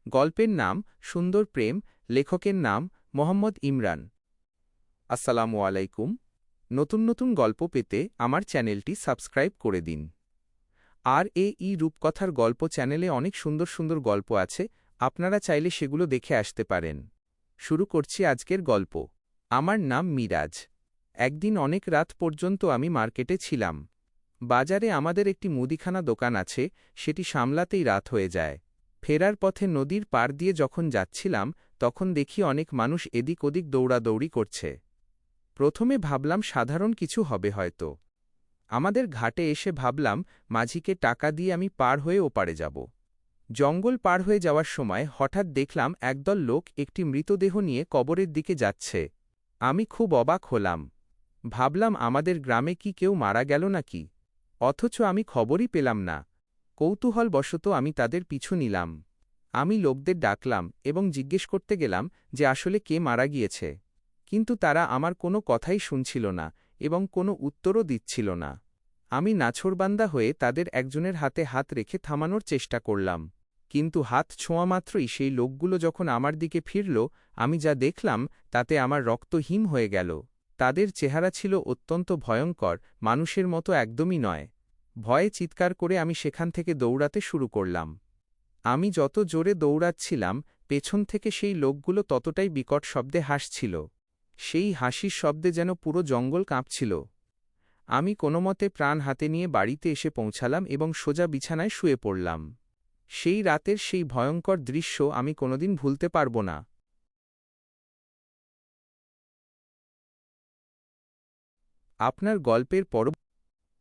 গল্পের নাম সুন্দর প্রেম, লেখকের নাম মোহাম্মদ ইমরান। আসসালামু আলাইকুম। নতুন নতুন গল্প পেতে আমার চ্যানেলটি সাবস্ক্রাইব করে দিন। রূপকথার গল্প চ্যানেলে অনেক সুন্দর সুন্দর গল্প আছে, আপনারা চাইলে সেগুলো দেখে আসতে পারেন। শুরু করছি আজকের গল্প। আমার নাম মিরাজ। একদিন অনেক রাত পর্যন্ত আমি মার্কেটে ছিলাম। বাজারে আমাদের একটি মুদিখানা দোকান আছে, সেটি সামলাতেই রাত হয়ে যায়। ফেরার পথে নদীর পার দিয়ে যখন যাচ্ছিলাম, তখন দেখি অনেক মানুষ এদিক ওদিক দৌড়াদৌড়ি করছে। প্রথমে ভাবলাম সাধারণ কিছু হবে হয়তো। আমাদের ঘাটে এসে ভাবলাম মাঝিকে টাকা দিয়ে আমি পার হয়ে ওপারে যাব। জঙ্গল পার হয়ে যাওয়ার সময় হঠাৎ দেখলাম একদল লোক একটি মৃতদেহ নিয়ে কবরের দিকে যাচ্ছে। আমি খুব অবাক হলাম। ভাবলাম আমাদের গ্রামে কি কেউ মারা গেল নাকি, অথচ আমি খবরই পেলাম না। কৌতূহলবশত আমি তাদের পিছু নিলাম। আমি লোকদের ডাকলাম এবং জিজ্ঞেস করতে গেলাম যে আসলে কে মারা গিয়েছে, কিন্তু তারা আমার কোনো কথাই শুনছিল না এবং কোনো উত্তরও দিচ্ছিল না। আমি নাছোড়বান্দা হয়ে তাদের একজনের হাতে হাত রেখে থামানোর চেষ্টা করলাম, কিন্তু হাত ছোঁয়া মাত্রই সেই লোকগুলো যখন আমার দিকে ফিরল, আমি যা দেখলাম তাতে আমার রক্ত হিম হয়ে গেল। তাদের চেহারা ছিল অত্যন্ত ভয়ঙ্কর, মানুষের মতো একদমই নয়। ভয়ে চিৎকার করে আমি সেখান থেকে দৌড়াতে শুরু করলাম। আমি যত জোরে দৌড়াচ্ছিলাম, পেছন থেকে সেই লোকগুলো ততটাই বিকট শব্দে হাসছিল। সেই হাসির শব্দে যেন পুরো জঙ্গল কাঁপছিল। আমি কোনোমতে প্রাণ হাতে নিয়ে বাড়িতে এসে পৌঁছালাম এবং সোজা বিছানায় শুয়ে পড়লাম। সেই রাতের সেই ভয়ঙ্কর দৃশ্য আমি কোনোদিন ভুলতে পারব না। আপনার গল্পের পর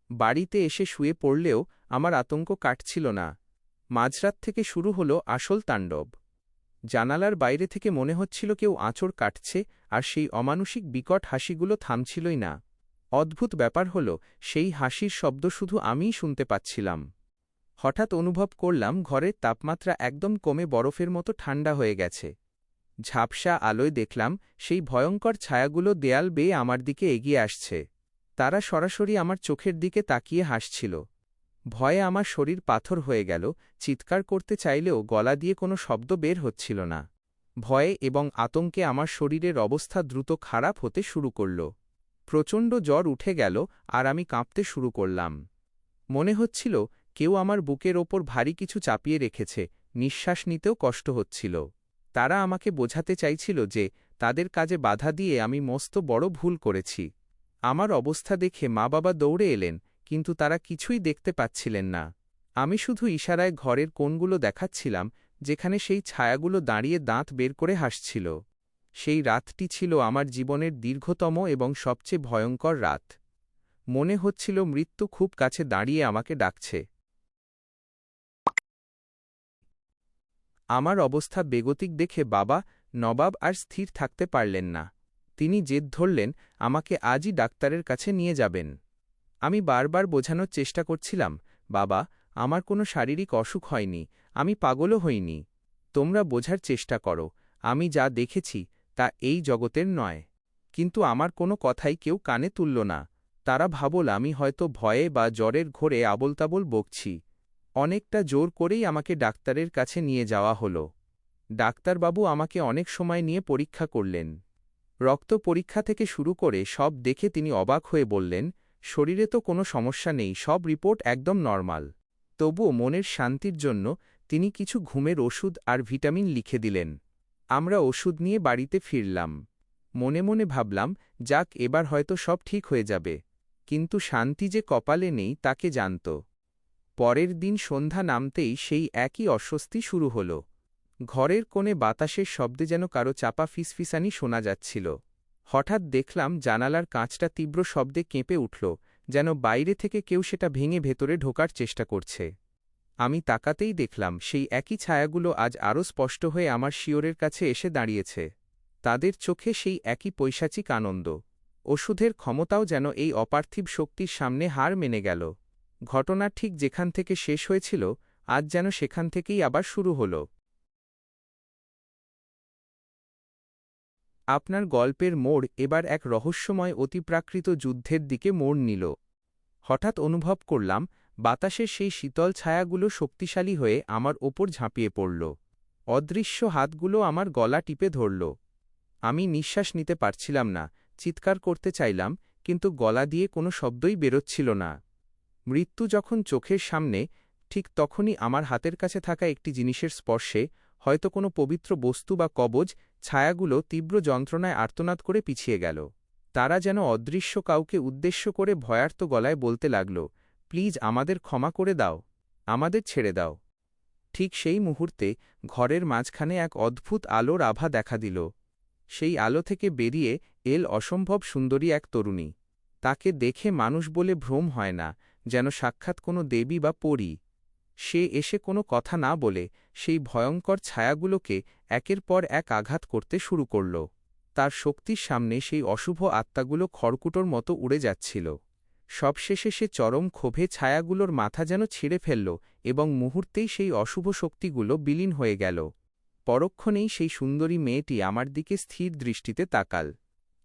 বাড়িতে এসে শুয়ে পড়লেও আমার আতঙ্ক কাটছিল না। মাঝরাত থেকে শুরু হলো আসল তাণ্ডব। জানালার বাইরে থেকে মনে হচ্ছিল কেউ আঁচড় কাটছে, আর সেই অমানুষিক বিকট হাসিগুলো থামছিলই না। অদ্ভুত ব্যাপার হল, সেই হাসির শব্দ শুধু আমিই শুনতে পাচ্ছিলাম। হঠাৎ অনুভব করলাম ঘরের তাপমাত্রা একদম কমে বরফের মতো ঠান্ডা হয়ে গেছে। ঝাপসা আলোয় দেখলাম সেই ভয়ঙ্কর ছায়াগুলো দেয়াল বেয়ে আমার দিকে এগিয়ে আসছে। তারা সরাসরি আমার চোখের দিকে তাকিয়ে হাসছিল। ভয়ে আমার শরীর পাথর হয়ে গেল, চিৎকার করতে চাইলেও গলা দিয়ে কোনো শব্দ বের হচ্ছিল না। ভয়ে এবং আতঙ্কে আমার শরীরের অবস্থা দ্রুত খারাপ হতে শুরু করল। প্রচণ্ড জ্বর উঠে গেল আর আমি কাঁপতে শুরু করলাম। মনে হচ্ছিল কেউ আমার বুকের ওপর ভারী কিছু চাপিয়ে রেখেছে, নিঃশ্বাস নিতেও কষ্ট হচ্ছিল। তারা আমাকে বোঝাতে চাইছিল যে তাদের কাজে বাধা দিয়ে আমি মস্ত বড় ভুল করেছি। আমার অবস্থা দেখে মা-বাবা দৌড়ে এলেন, কিন্তু তারা কিছুই দেখতে পাচ্ছিলেন না। আমি শুধু ইশারায় ঘরের কোণগুলো দেখাচ্ছিলাম, যেখানে সেই ছায়াগুলো দাঁড়িয়ে দাঁত বের করে হাসছিল। সেই রাতটি ছিল আমার জীবনের দীর্ঘতম এবং সবচেয়ে ভয়ঙ্কর রাত। মনে হচ্ছিল মৃত্যু খুব কাছে দাঁড়িয়ে আমাকে ডাকছে। আমার অবস্থা বেগতিক দেখে বাবা, নবাব আর স্থির থাকতে পারলেন না। তিনি জেদ ধরলেন আমাকে আজই ডাক্তারের কাছে নিয়ে যাবেন। আমি বারবার বোঝানোর চেষ্টা করছিলাম, বাবা, আমার কোনো শারীরিক অসুখ হয়নি, আমি পাগলও হইনি। তোমরা বোঝার চেষ্টা করো, আমি যা দেখেছি তা এই জগতের নয়। কিন্তু আমার কোনো কথাই কেউ কানে তুলল না। তারা ভাবল আমি হয়তো ভয়ে বা জ্বরের ঘোরে আবোলতাবোল বকছি। অনেকটা জোর করেই আমাকে ডাক্তারের কাছে নিয়ে যাওয়া হলো। ডাক্তারবাবু আমাকে অনেক সময় নিয়ে পরীক্ষা করলেন। রক্ত পরীক্ষা থেকে শুরু করে সব দেখে তিনি অবাক হয়ে বললেন, শরীরে তো কোনো সমস্যা নেই, সব রিপোর্ট একদম নরমাল। তবুও মনের শান্তির জন্য তিনি কিছু ঘুমের ওষুধ আর ভিটামিন লিখে দিলেন। আমরা ওষুধ নিয়ে বাড়িতে ফিরলাম। মনে মনে ভাবলাম, যাক, এবার হয়তো সব ঠিক হয়ে যাবে। কিন্তু শান্তি যে কপালে নেই তাকে জানত। পরের দিন সন্ধ্যা নামতেই সেই একই অস্বস্তি শুরু হল। ঘরের কোণে বাতাসের শব্দে যেন কারো চাপা ফিসফিসানি শোনা যাচ্ছিল। হঠাৎ দেখলাম জানালার কাঁচটা তীব্র শব্দে কেঁপে উঠল, যেন বাইরে থেকে কেউ সেটা ভেঙে ভেতরে ঢোকার চেষ্টা করছে। আমি তাকাতেই দেখলাম সেই একই ছায়াগুলো আজ আরও স্পষ্ট হয়ে আমার শিয়রের কাছে এসে দাঁড়িয়েছে। তাদের চোখে সেই একই পৈশাচিক আনন্দ। ওষুধের ক্ষমতাও যেন এই অপার্থিব শক্তির সামনে হার মেনে গেল। ঘটনা ঠিক যেখান থেকে শেষ হয়েছিল, আজ যেন সেখান থেকেই আবার শুরু হল। আপনার গল্পের মোড় এবার এক রহস্যময় অতিপ্রাকৃত যুদ্ধের দিকে মোড় নিল। হঠাৎ অনুভব করলাম বাতাসের সেই শীতল ছায়াগুলো শক্তিশালী হয়ে আমার ওপর ঝাঁপিয়ে পড়ল। অদৃশ্য হাতগুলো আমার গলা টিপে ধরল। আমি নিঃশ্বাস নিতে পারছিলাম না, চিৎকার করতে চাইলাম, কিন্তু গলা দিয়ে কোনো শব্দই বেরোচ্ছিল না। মৃত্যু যখন চোখের সামনে, ঠিক তখনই আমার হাতের কাছে থাকা একটি জিনিসের স্পর্শে, হয়তো কোনো পবিত্র বস্তু বা কবজ, ছায়াগুলো তীব্র যন্ত্রণায় আর্তনাদ করে পিছিয়ে গেল। তারা যেন অদৃশ্য কাউকে উদ্দেশ্য করে ভয়ার্ত গলায় বলতে লাগল, প্লিজ আমাদের ক্ষমা করে দাও, আমাদের ছেড়ে দাও। ঠিক সেই মুহূর্তে ঘরের মাঝখানে এক অদ্ভুত আলোর আভা দেখা দিল। সেই আলো থেকে বেরিয়ে এল অসম্ভব সুন্দরী এক তরুণী। তাকে দেখে মানুষ বলে ভ্রম হয় না, যেন সাক্ষাৎ কোনো দেবী বা পরী। সে এসে কোনো কথা না বলে সেই ভয়ঙ্কর ছায়াগুলোকে একের পর এক আঘাত করতে শুরু করল। তার শক্তির সামনে সেই অশুভ আত্মাগুলো খড়কুটোর মতো উড়ে যাচ্ছিল। সবশেষে সে চরম ক্ষোভে ছায়াগুলোর মাথা যেন ছিঁড়ে ফেলল এবং মুহূর্তেই সেই অশুভ শক্তিগুলো বিলীন হয়ে গেল। পরক্ষণেই সেই সুন্দরী মেয়েটি আমার দিকে স্থির দৃষ্টিতে তাকাল।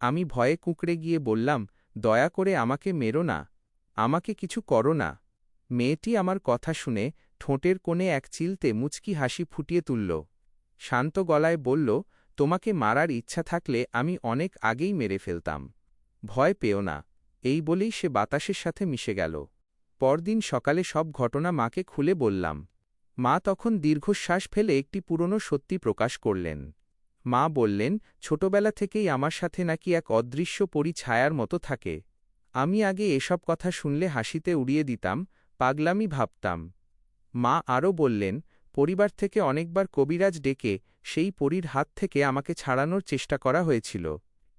আমি ভয়ে কুঁকড়ে গিয়ে বললাম, দয়া করে আমাকে মেরো না, আমাকে কিছু করো না। মেয়েটি আমার কথা শুনে ঠোঁটের কোণে এক চিলতে মুচকি হাসি ফুটিয়ে তুলল। শান্ত গলায় বলল, তোমাকে মারার ইচ্ছা থাকলে আমি অনেক আগেই মেরে ফেলতাম। ভয় পেও না। এই বলেই সে বাতাসের সাথে মিশে গেল। পরদিন সকালে সব ঘটনা মাকে খুলে বললাম। মা তখন দীর্ঘশ্বাস ফেলে একটি পুরনো সত্যি প্রকাশ করলেন। মা বললেন, ছোটবেলা থেকেই আমার সাথে নাকি এক অদৃশ্য পরী ছায়ার মতো থাকে। আমি আগে এসব কথা শুনলে হাসিতে উড়িয়ে দিতাম, পাগলামি ভাবতাম। মা আরও বললেন, পরিবার থেকে অনেকবার কবিরাজ ডেকে সেই পরীর হাত থেকে আমাকে ছাড়ানোর চেষ্টা করা হয়েছিল,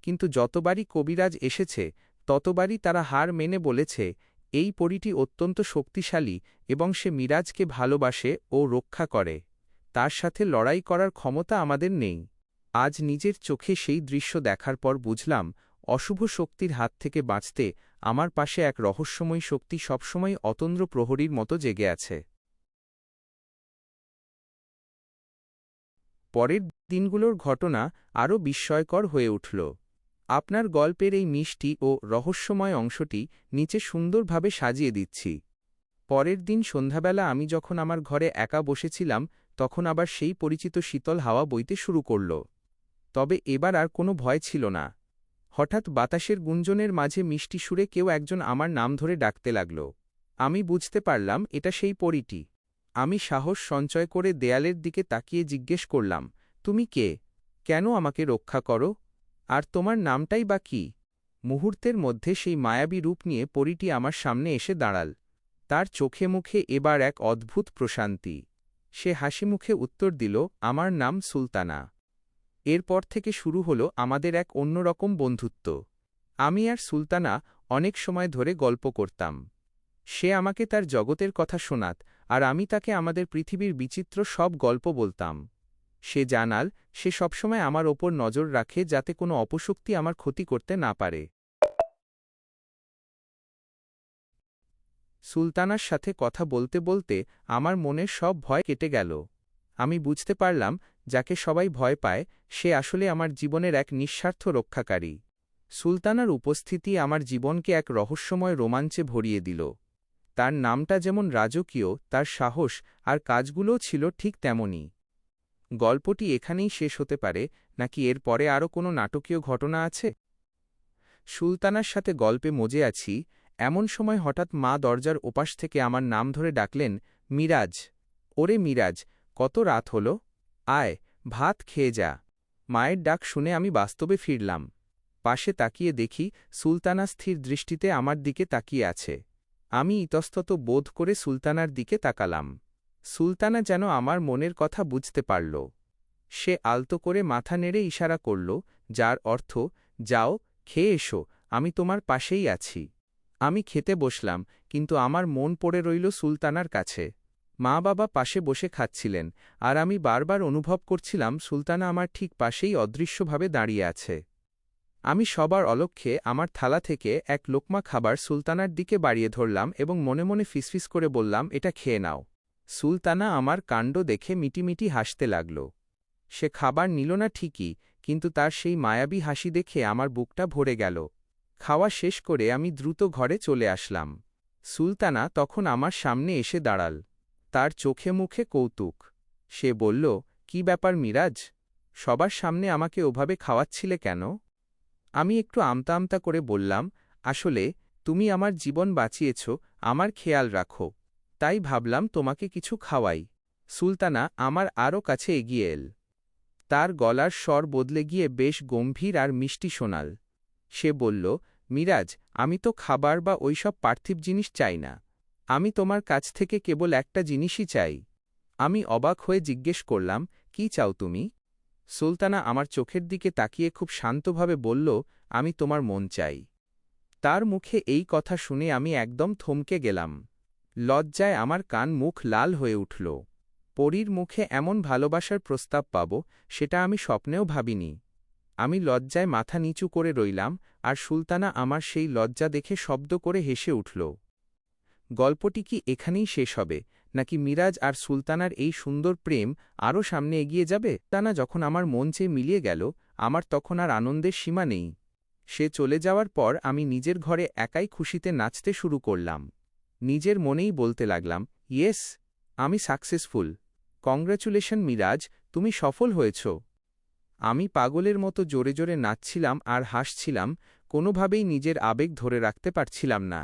কিন্তু যতবারই কবিরাজ এসেছে ততবারই তারা হার মেনে বলেছে, এই পরীটি অত্যন্ত শক্তিশালী এবং সে মিরাজকে ভালোবাসে ও রক্ষা করে। তার সাথে লড়াই করার ক্ষমতা আমাদের নেই। আজ নিজের চোখে সেই দৃশ্য দেখার পর বুঝলাম, অশুভ শক্তির হাত থেকে বাঁচতে আমার পাশে এক রহস্যময়ী শক্তি সবসময় অতন্দ্র প্রহরীর মতো জেগে আছে। পরের দিনগুলোর ঘটনা আরও বিস্ময়কর হয়ে উঠল। আপনার গল্পের এই মিষ্টি ও রহস্যময় অংশটি নিচে সুন্দরভাবে সাজিয়ে দিচ্ছি। পরের দিন সন্ধ্যাবেলা আমি যখন আমার ঘরে একা বসেছিলাম, তখন আবার সেই পরিচিত শীতল হাওয়া বইতে শুরু করল। তবে এবার আর কোনো ভয় ছিল না। হঠাৎ বাতাসের গুঞ্জনের মাঝে মিষ্টি সুরে কেউ একজন আমার নাম ধরে ডাকতে লাগল। আমি বুঝতে পারলাম এটা সেই পরীটি। আমি সাহস সঞ্চয় করে দেয়ালের দিকে তাকিয়ে জিজ্ঞেস করলাম, তুমি কে? কেন আমাকে রক্ষা করো? আর তোমার নামটাই বা কি? মুহূর্তের মধ্যে সেই মায়াবী রূপ নিয়ে পরীটি আমার সামনে এসে দাঁড়াল। তার চোখে মুখে এবার এক অদ্ভুত প্রশান্তি। সে হাসিমুখে উত্তর দিল, আমার নাম সুলতানা। এরপর থেকে শুরু হলো আমাদের এক অন্যরকম বন্ধুত্ব। আমি আর সুলতানা অনেক সময় ধরে গল্প করতাম। সে আমাকে তার জগতের কথা শোনাত, আর আমি তাকে আমাদের পৃথিবীর বিচিত্র সব গল্প বলতাম। সে জানাল, সে সবসময় আমার ওপর নজর রাখে যাতে কোনো অপশক্তি আমার ক্ষতি করতে না পারে। সুলতানার সাথে কথা বলতে বলতে আমার মনের সব ভয় কেটে গেল। আমি বুঝতে পারলাম, যাকে সবাই ভয় পায় সে আসলে আমার জীবনের এক নিঃস্বার্থ রক্ষাকারী। সুলতানার উপস্থিতি আমার জীবনকে এক রহস্যময় রোমাঞ্চে ভরিয়ে দিল। তার নামটা যেমন রাজকীয়, তার সাহস আর কাজগুলোও ছিল ঠিক তেমনই। গল্পটি এখানেই শেষ হতে পারে, নাকি এর পরে আরও কোনো নাটকীয় ঘটনা আছে? সুলতানার সাথে গল্পে মজে আছি, এমন সময় হঠাৎ মা দরজার ওপাশ থেকে আমার নাম ধরে ডাকলেন, মিরাজ। ওরে মিরাজ, কত রাত হল, আয়, ভাত খেয়ে যা। মায়ের ডাক শুনে আমি বাস্তবে ফিরলাম। পাশে তাকিয়ে দেখি সুলতানা স্থির দৃষ্টিতে আমার দিকে তাকিয়ে আছে। আমি ইতস্তত বোধ করে সুলতানার দিকে তাকালাম। সুলতানা যেন আমার মনের কথা বুঝতে পারল। সে আলতো করে মাথা নেড়ে ইশারা করল, যার অর্থ, যাও, খেয়ে এসো, আমি তোমার পাশেই আছি। আমি খেতে বসলাম, কিন্তু আমার মন পড়ে রইল সুলতানার কাছে। মা বাবা পাশে বসে খাচ্ছিলেন, আর আমি বারবার অনুভব করছিলাম সুলতানা আমার ঠিক পাশেই অদৃশ্যভাবে দাঁড়িয়ে আছে। আমি সবার অলক্ষ্যে আমার থালা থেকে এক লোকমা খাবার সুলতানার দিকে বাড়িয়ে ধরলাম এবং মনে মনে ফিসফিস করে বললাম, এটা খেয়ে নাও। সুলতানা আমার কাণ্ড দেখে মিটিমিটি হাসতে লাগল। সে খাবার নিল না ঠিকই, কিন্তু তার সেই মায়াবী হাসি দেখে আমার বুকটা ভরে গেল। খাওয়া শেষ করে আমি দ্রুত ঘরে চলে আসলাম। সুলতানা তখন আমার সামনে এসে দাঁড়াল। তার চোখে মুখে কৌতুক। সে বলল, কি ব্যাপার মিরাজ, সবার সামনে আমাকে ওভাবে খাওয়াচ্ছিলে কেন? আমি একটু আমতা আমতা করে বললাম, আসলে তুমি আমার জীবন বাঁচিয়েছ, আমার খেয়াল রাখো, তাই ভাবলাম তোমাকে কিছু খাওয়াই। সুলতানা আমার আরও কাছে এগিয়ে এল। তার গলার স্বর বদলে গিয়ে বেশ গম্ভীর আর মিষ্টি শোনাল। সে বলল, মিরাজ, আমি তো খাবার বা ওইসব পার্থিব জিনিস চাই না। আমি তোমার কাছ থেকে কেবল একটা জিনিসই চাই। আমি অবাক হয়ে জিজ্ঞেস করলাম, কি চাও তুমি? সুলতানা আমার চোখের দিকে তাকিয়ে খুব শান্তভাবে বলল, আমি তোমার মন চাই। তার মুখে এই কথা শুনে আমি একদম থমকে গেলাম। লজ্জায় আমার কান মুখ লাল হয়ে উঠল। পরীর মুখে এমন ভালোবাসার প্রস্তাব পাব, সেটা আমি স্বপ্নেও ভাবিনি। আমি লজ্জায় মাথা নিচু করে রইলাম, আর সুলতানা আমার সেই লজ্জা দেখে শব্দ করে হেসে উঠল। গল্পটি কি এখানেই শেষ হবে, নাকি মিরাজ আর সুলতানার এই সুন্দর প্রেম আরও সামনে এগিয়ে যাবে? সুলতানা যখন আমার মন চেয়ে মিলিয়ে গেল, আমার তখন আর আনন্দের সীমা নেই। সে চলে যাওয়ার পর আমি নিজের ঘরে একাই খুশিতে নাচতে শুরু করলাম। নিজের মনেই বলতে লাগলাম, ইয়েস, আমি সাকসেসফুল। কংগ্র্যাচুলেশন মিরাজ, তুমি সফল হয়েছ। আমি পাগলের মতো জোরে জোরে নাচছিলাম আর হাসছিলাম, কোনোভাবেই নিজের আবেগ ধরে রাখতে পারছিলাম না।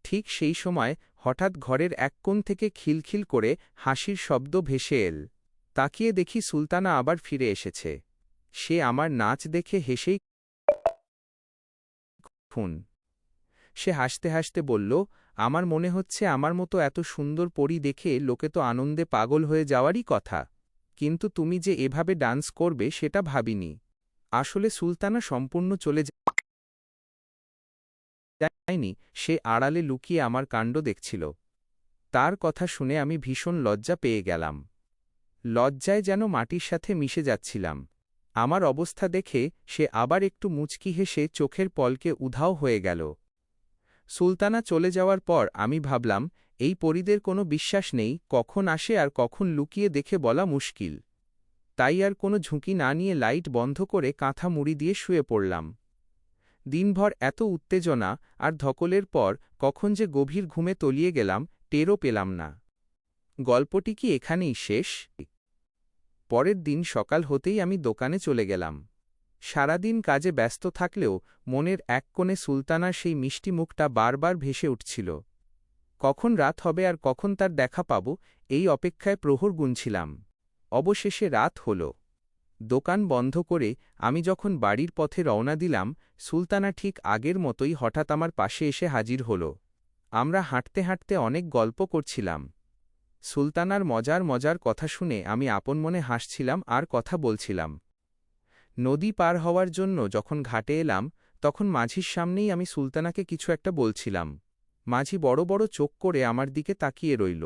ঠিক সেই সময় হঠাৎ ঘরের এক কোণ থেকে খিলখিল করে হাসির শব্দ ভেসে এল। তাকিয়ে দেখি সুলতানা আবার ফিরে এসেছে। সে আমার নাচ দেখে হেসেই খুন। সে হাসতে হাসতে বলল, আমার মনে হচ্ছে আমার মতো এত সুন্দর পরী দেখে লোকে তো আনন্দে পাগল হয়ে যাওয়ারই কথা, কিন্তু তুমি যে এভাবে ডান্স করবে সেটা ভাবিনি। আসলে সুলতানা সম্পূর্ণ চলে যায়নি, সে আড়ালে লুকিয়ে আমার কাণ্ড দেখছিল। তার কথা শুনে আমি ভীষণ লজ্জা পেয়ে গেলাম। লজ্জায় যেন মাটির সাথে মিশে যাচ্ছিলাম। আমার অবস্থা দেখে সে আবার একটু মুচকি হেসে চোখের পলকে উধাও হয়ে গেল। সুলতানা চলে যাওয়ার পর আমি ভাবলাম, এই পরীদের কোনো বিশ্বাস নেই, কখন আসে আর কখন লুকিয়ে দেখে বলা মুশকিল। তাই আর কোনো ঝুঁকি না নিয়ে লাইট বন্ধ করে কাঁথা মুড়ি দিয়ে শুয়ে পড়লাম। দিনভর এত উত্তেজনা আর ধকলের পর কখন যে গভীর ঘুমে তলিয়ে গেলাম, টেরও পেলাম না। গল্পটি কি এখানেই শেষ? পরের দিন সকাল হতেই আমি দোকানে চলে গেলাম। সারাদিন কাজে ব্যস্ত থাকলেও মনের এক কোণে সুলতানার সেই মিষ্টি মুখটা বারবার ভেসে উঠছিল। কখন রাত হবে আর কখন তার দেখা পাব, এই অপেক্ষায় প্রহর গুনছিলাম। অবশেষে রাত হল। দোকান বন্ধ করে আমি যখন বাড়ির পথে রওনা দিলাম, সুলতানা ঠিক আগের মতোই হঠাৎ আমার পাশে এসে হাজির হল। আমরা হাঁটতে হাঁটতে অনেক গল্প করছিলাম। সুলতানার মজার মজার কথা শুনে আমি আপন মনে হাসছিলাম আর কথা বলছিলাম। নদী পার হওয়ার জন্য যখন ঘাটে এলাম, তখন মাঝির সামনেই আমি সুলতানাকে কিছু একটা বলছিলাম। মাঝি বড় বড় চোখ করে আমার দিকে তাকিয়ে রইল।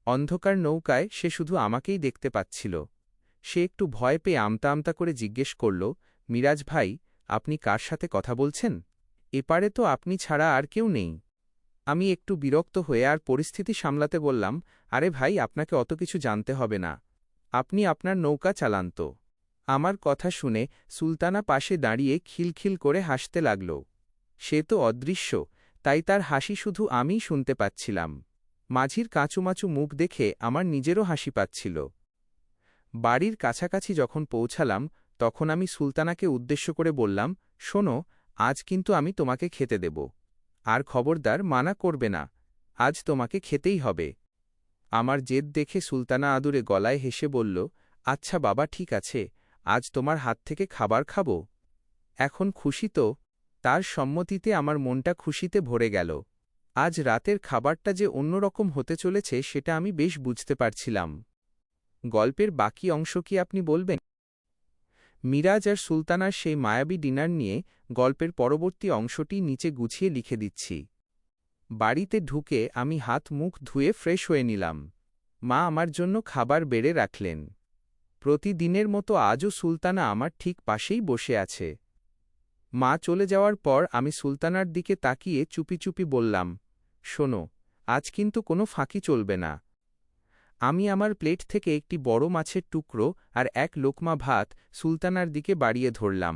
অন্ধকার নৌকায় সে শুধু আমাকেই দেখতে পাচ্ছিল। সে একটু ভয় পেয়ে আমতা আমতা করে জিজ্ঞেস করল, মিরাজ ভাই, আপনি কার সাথে কথা বলছেন? এপারে তো আপনি ছাড়া আর কেউ নেই। আমি একটু বিরক্ত হয়ে আর পরিস্থিতি সামলাতে বললাম, আরে ভাই, আপনাকে অত কিছু জানতে হবে না। আপনি আপনার নৌকা চালান তো। আমার কথা শুনে সুলতানা পাশে দাঁড়িয়ে খিলখিল করে হাসতে লাগল। সে তো অদৃশ্য, তাই তার হাসি শুধু আমিই শুনতে পাচ্ছিলাম। মাঝির কাঁচুমাচু মুখ দেখে আমার নিজেরও হাসি পাচ্ছিল। বাড়ির কাছাকাছি যখন পৌঁছালাম, তখন আমি সুলতানাকে উদ্দেশ্য করে বললাম, শোনো, আজ কিন্তু আমি তোমাকে খেতে দেব। আর খবরদার মানা করবে না, আজ তোমাকে খেতেই হবে। আমার জেদ দেখে সুলতানা আদুরে গলায় হেসে বলল, আচ্ছা বাবা, ঠিক আছে, আজ তোমার হাত থেকে খাবার খাব। এখন খুশি তো? তার সম্মতিতে আমার মনটা খুশিতে ভরে গেল। আজ রাতের খাবারটা যে অন্যরকম হতে চলেছে সেটা আমি বেশ বুঝতে পারছিলাম। গল্পের বাকি অংশ কি আপনি বলবেন? মিরাজ আর সুলতানার সেই মায়াবী ডিনার নিয়ে গল্পের পরবর্তী অংশটি নিচে গুছিয়ে লিখে দিচ্ছি। বাড়িতে ঢুকে আমি হাত মুখ ধুয়ে ফ্রেশ হয়ে নিলাম। মা আমার জন্য খাবার বেড়ে রাখলেন। প্রতিদিনের মতো আজও সুলতানা আমার ঠিক পাশেই বসে আছে। মা চলে যাওয়ার পর আমি সুলতানার দিকে তাকিয়ে চুপি চুপি বললাম, শোনো, আজ কিন্তু কোনো ফাঁকি চলবে না। আমি আমার প্লেট থেকে একটি বড় মাছের টুকরো আর এক লোকমা ভাত সুলতানার দিকে বাড়িয়ে ধরলাম।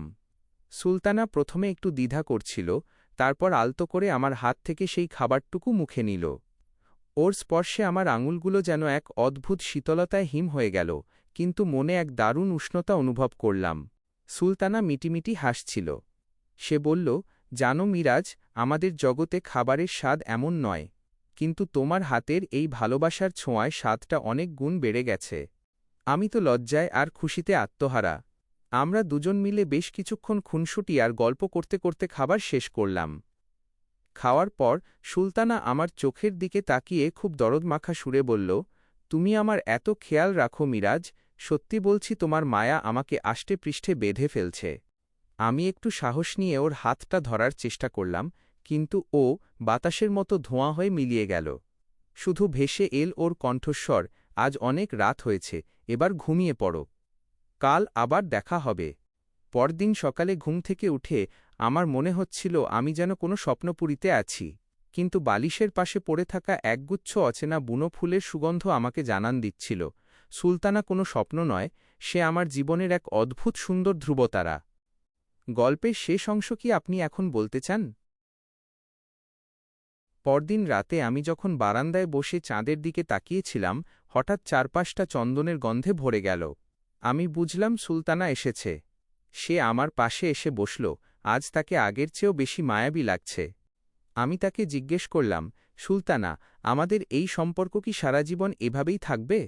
সুলতানা প্রথমে একটু দ্বিধা করছিল, তারপর আলতো করে আমার হাত থেকে সেই খাবারটুকু মুখে নিল। ওর স্পর্শে আমার আঙুলগুলো যেন এক অদ্ভুত শীতলতায় হিম হয়ে গেল, কিন্তু মনে এক দারুণ উষ্ণতা অনুভব করলাম। সুলতানা মিটিমিটি হাসছিল। সে বলল, জানো মিরাজ, আমাদের জগতে খাবারের স্বাদ এমন নয়, কিন্তু তোমার হাতের এই ভালোবাসার ছোঁয়ায় স্বাদটা অনেক গুণ বেড়ে গেছে। আমি তো লজ্জায় আর খুশিতে আত্মহারা। আমরা দুজন মিলে বেশ কিছুক্ষণ খুনসুটি আর গল্প করতে করতে খাবার শেষ করলাম। খাওয়ার পর সুলতানা আমার চোখের দিকে তাকিয়ে খুব দরদমাখা সুরে বলল, তুমি আমার এত খেয়াল রাখো মিরাজ, সত্যি বলছি তোমার মায়া আমাকে আষ্টেপৃষ্ঠে বেঁধে ফেলছে। আমি একটু সাহস নিয়ে ওর হাতটা ধরার চেষ্টা করলাম, কিন্তু ও বাতাসের মতো ধোঁয়া হয়ে মিলিয়ে গেল। শুধু ভেসে এল ওর কণ্ঠস্বর, আজ অনেক রাত হয়েছে, এবার ঘুমিয়ে পড়ো। কাল আবার দেখা হবে। পরদিন সকালে ঘুম থেকে উঠে আমার মনে হচ্ছিল আমি যেন কোনো স্বপ্নপুরীতে আছি, কিন্তু বালিশের পাশে পড়ে থাকা একগুচ্ছ অচেনা বুনো ফুলের সুগন্ধ আমাকে জানান দিচ্ছিল, সুলতানা কোনো স্বপ্ন নয়, সে আমার জীবনের এক অদ্ভুত সুন্দর ধ্রুবতারা। গল্পের শেষ অংশ কি আপনি এখন বলতে চান? পরদিন রাতে আমি যখন বারান্দায় বসে চাঁদের দিকে তাকিয়েছিলাম, হঠাৎ চারপাশটা চন্দনের গন্ধে ভরে গেল। আমি বুঝলাম সুলতানা এসেছে। সে আমার পাশে এসে বসল, আজ তাকে আগের চেয়েও বেশি মায়াবী লাগছে। আমি তাকে জিজ্ঞেস করলাম, সুলতানা, আমাদের এই সম্পর্ক কি সারা জীবন এভাবেই থাকবে?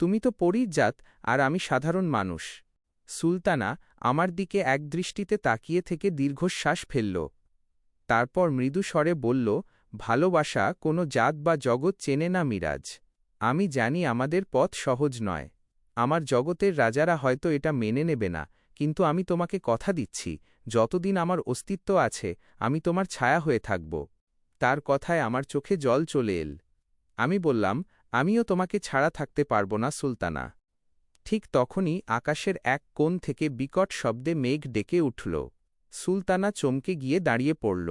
তুমি তো পরীর জাত আর আমি সাধারণ মানুষ। সুলতানা আমার দিকে একদৃষ্টিতে তাকিয়ে থেকে দীর্ঘশ্বাস ফেলল। তারপর মৃদু স্বরে বলল, ভালোবাসা কোনো জাত বা জগৎ চেনে না মিরাজ। আমি জানি আমাদের পথ সহজ নয়। আমার জগতের রাজারা হয়তো এটা মেনে নেবে না, কিন্তু আমি তোমাকে কথা দিচ্ছি, যতদিন আমার অস্তিত্ব আছে আমি তোমার ছায়া হয়ে থাকব। তার কথায় আমার চোখে জল চলে এল। আমি বললাম, আমিও তোমাকে ছাড়া থাকতে পারব না সুলতানা। ঠিক তখনই আকাশের এক কোণ থেকে বিকট শব্দে মেঘ ডেকে উঠল। সুলতানা চমকে গিয়ে দাঁড়িয়ে পড়ল।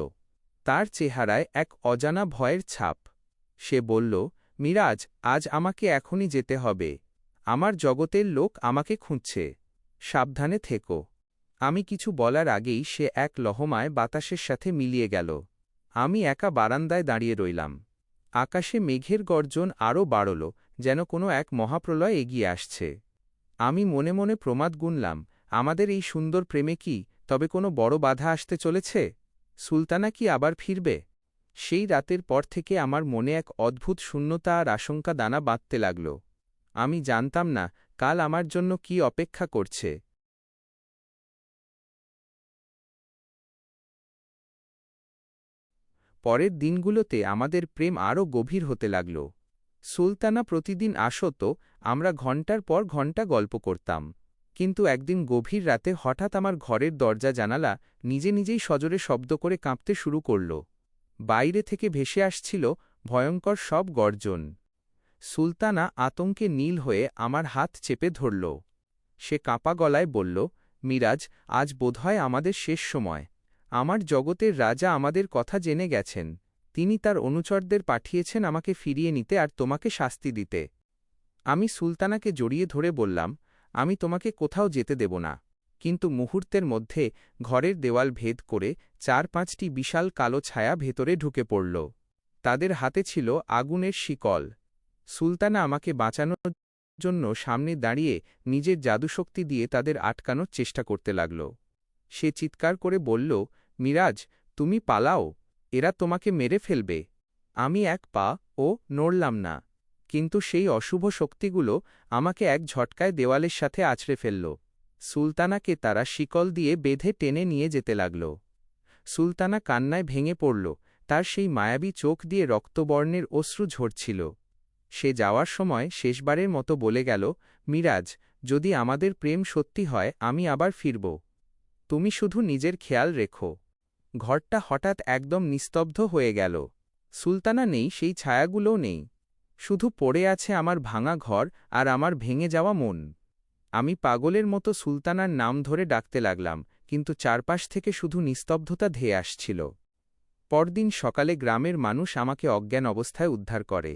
তার চেহারায় এক অজানা ভয়ের ছাপ। সে বলল, মিরাজ, আজ আমাকে এখনই যেতে হবে। আমার জগতের লোক আমাকে খুঁজছে। সাবধানে থেকো। আমি কিছু বলার আগেই সে এক লহমায় বাতাসের সাথে মিলিয়ে গেল। আমি একা বারান্দায় দাঁড়িয়ে রইলাম। আকাশে মেঘের গর্জন আরও বাড়ল, যেন কোনো এক মহাপ্রলয় এগিয়ে আসছে। আমি মনে মনে প্রমাদ গুনলাম, আমাদের এই সুন্দর প্রেমে কি তবে কোনো বড় বাধা আসতে চলেছে? সুলতানা কি আবার ফিরবে? সেই রাতের পর থেকে আমার মনে এক অদ্ভুত শূন্যতা আর আশঙ্কা দানা বাঁধতে লাগল। আমি জানতাম না কাল আমার জন্য কি অপেক্ষা করছে। পরের দিনগুলোতে আমাদের প্রেম আরও গভীর হতে লাগল। সুলতানা প্রতিদিন আসত, আমরা ঘণ্টার পর ঘণ্টা গল্প করতাম। কিন্তু একদিন গভীর রাতে হঠাৎ আমার ঘরের দরজা জানালা নিজে নিজেই সজোরে শব্দ করে কাঁপতে শুরু করল। বাইরে থেকে ভেসে আসছিল ভয়ঙ্কর সব গর্জন। সুলতানা আতঙ্কে নীল হয়ে আমার হাত চেপে ধরল। সে কাঁপা গলায় বলল, মিরাজ, আজ বোধহয় আমাদের শেষ সময়। আমার জগতের রাজা আমাদের কথা জেনে গেছেন। তিনি তার অনুচরদের পাঠিয়েছেন আমাকে ফিরিয়ে নিতে আর তোমাকে শাস্তি দিতে। আমি সুলতানাকে জড়িয়ে ধরে বললাম, আমি তোমাকে কোথাও যেতে দেব না। কিন্তু মুহূর্তের মধ্যে ঘরের দেওয়াল ভেদ করে ৪-৫টি বিশাল কালো ছায়া ভেতরে ঢুকে পড়ল। তাদের হাতে ছিল আগুনের শিকল। সুলতানা আমাকে বাঁচানোর জন্য সামনে দাঁড়িয়ে নিজের জাদুশক্তি দিয়ে তাদের আটকানোর চেষ্টা করতে লাগল। সে চিৎকার করে বলল, মিরাজ, তুমি পালাও, এরা তোমাকে মেরে ফেলবে। আমি এক পা ও নড়লাম না, কিন্তু সেই অশুভ শক্তিগুলো আমাকে এক ঝটকায় দেওয়ালের সাথে আছড়ে ফেলল। সুলতানাকে তারা শিকল দিয়ে বেঁধে টেনে নিয়ে যেতে লাগল। সুলতানা কান্নায় ভেঙে পড়ল, তার সেই মায়াবী চোখ দিয়ে রক্তবর্ণের অশ্রু ঝরছিল। সে যাওয়ার সময় শেষবারের মতো বলে গেল, মিরাজ, যদি আমাদের প্রেম সত্যি হয় আমি আবার ফিরব। তুমি শুধু নিজের খেয়াল রেখো। ঘরটা হঠাৎ একদম নিস্তব্ধ হয়ে গেল। সুলতানা নেই, সেই ছায়াগুলোও নেই। শুধু পড়ে আছে আমার ভাঙা ঘর আর আমার ভেঙে যাওয়া মন। আমি পাগলের মতো সুলতানার নাম ধরে ডাকতে লাগলাম, কিন্তু চারপাশ থেকে শুধু নিস্তব্ধতা ধেয়ে আসছিল। পরদিন সকালে গ্রামের মানুষ আমাকে অজ্ঞান অবস্থায় উদ্ধার করে।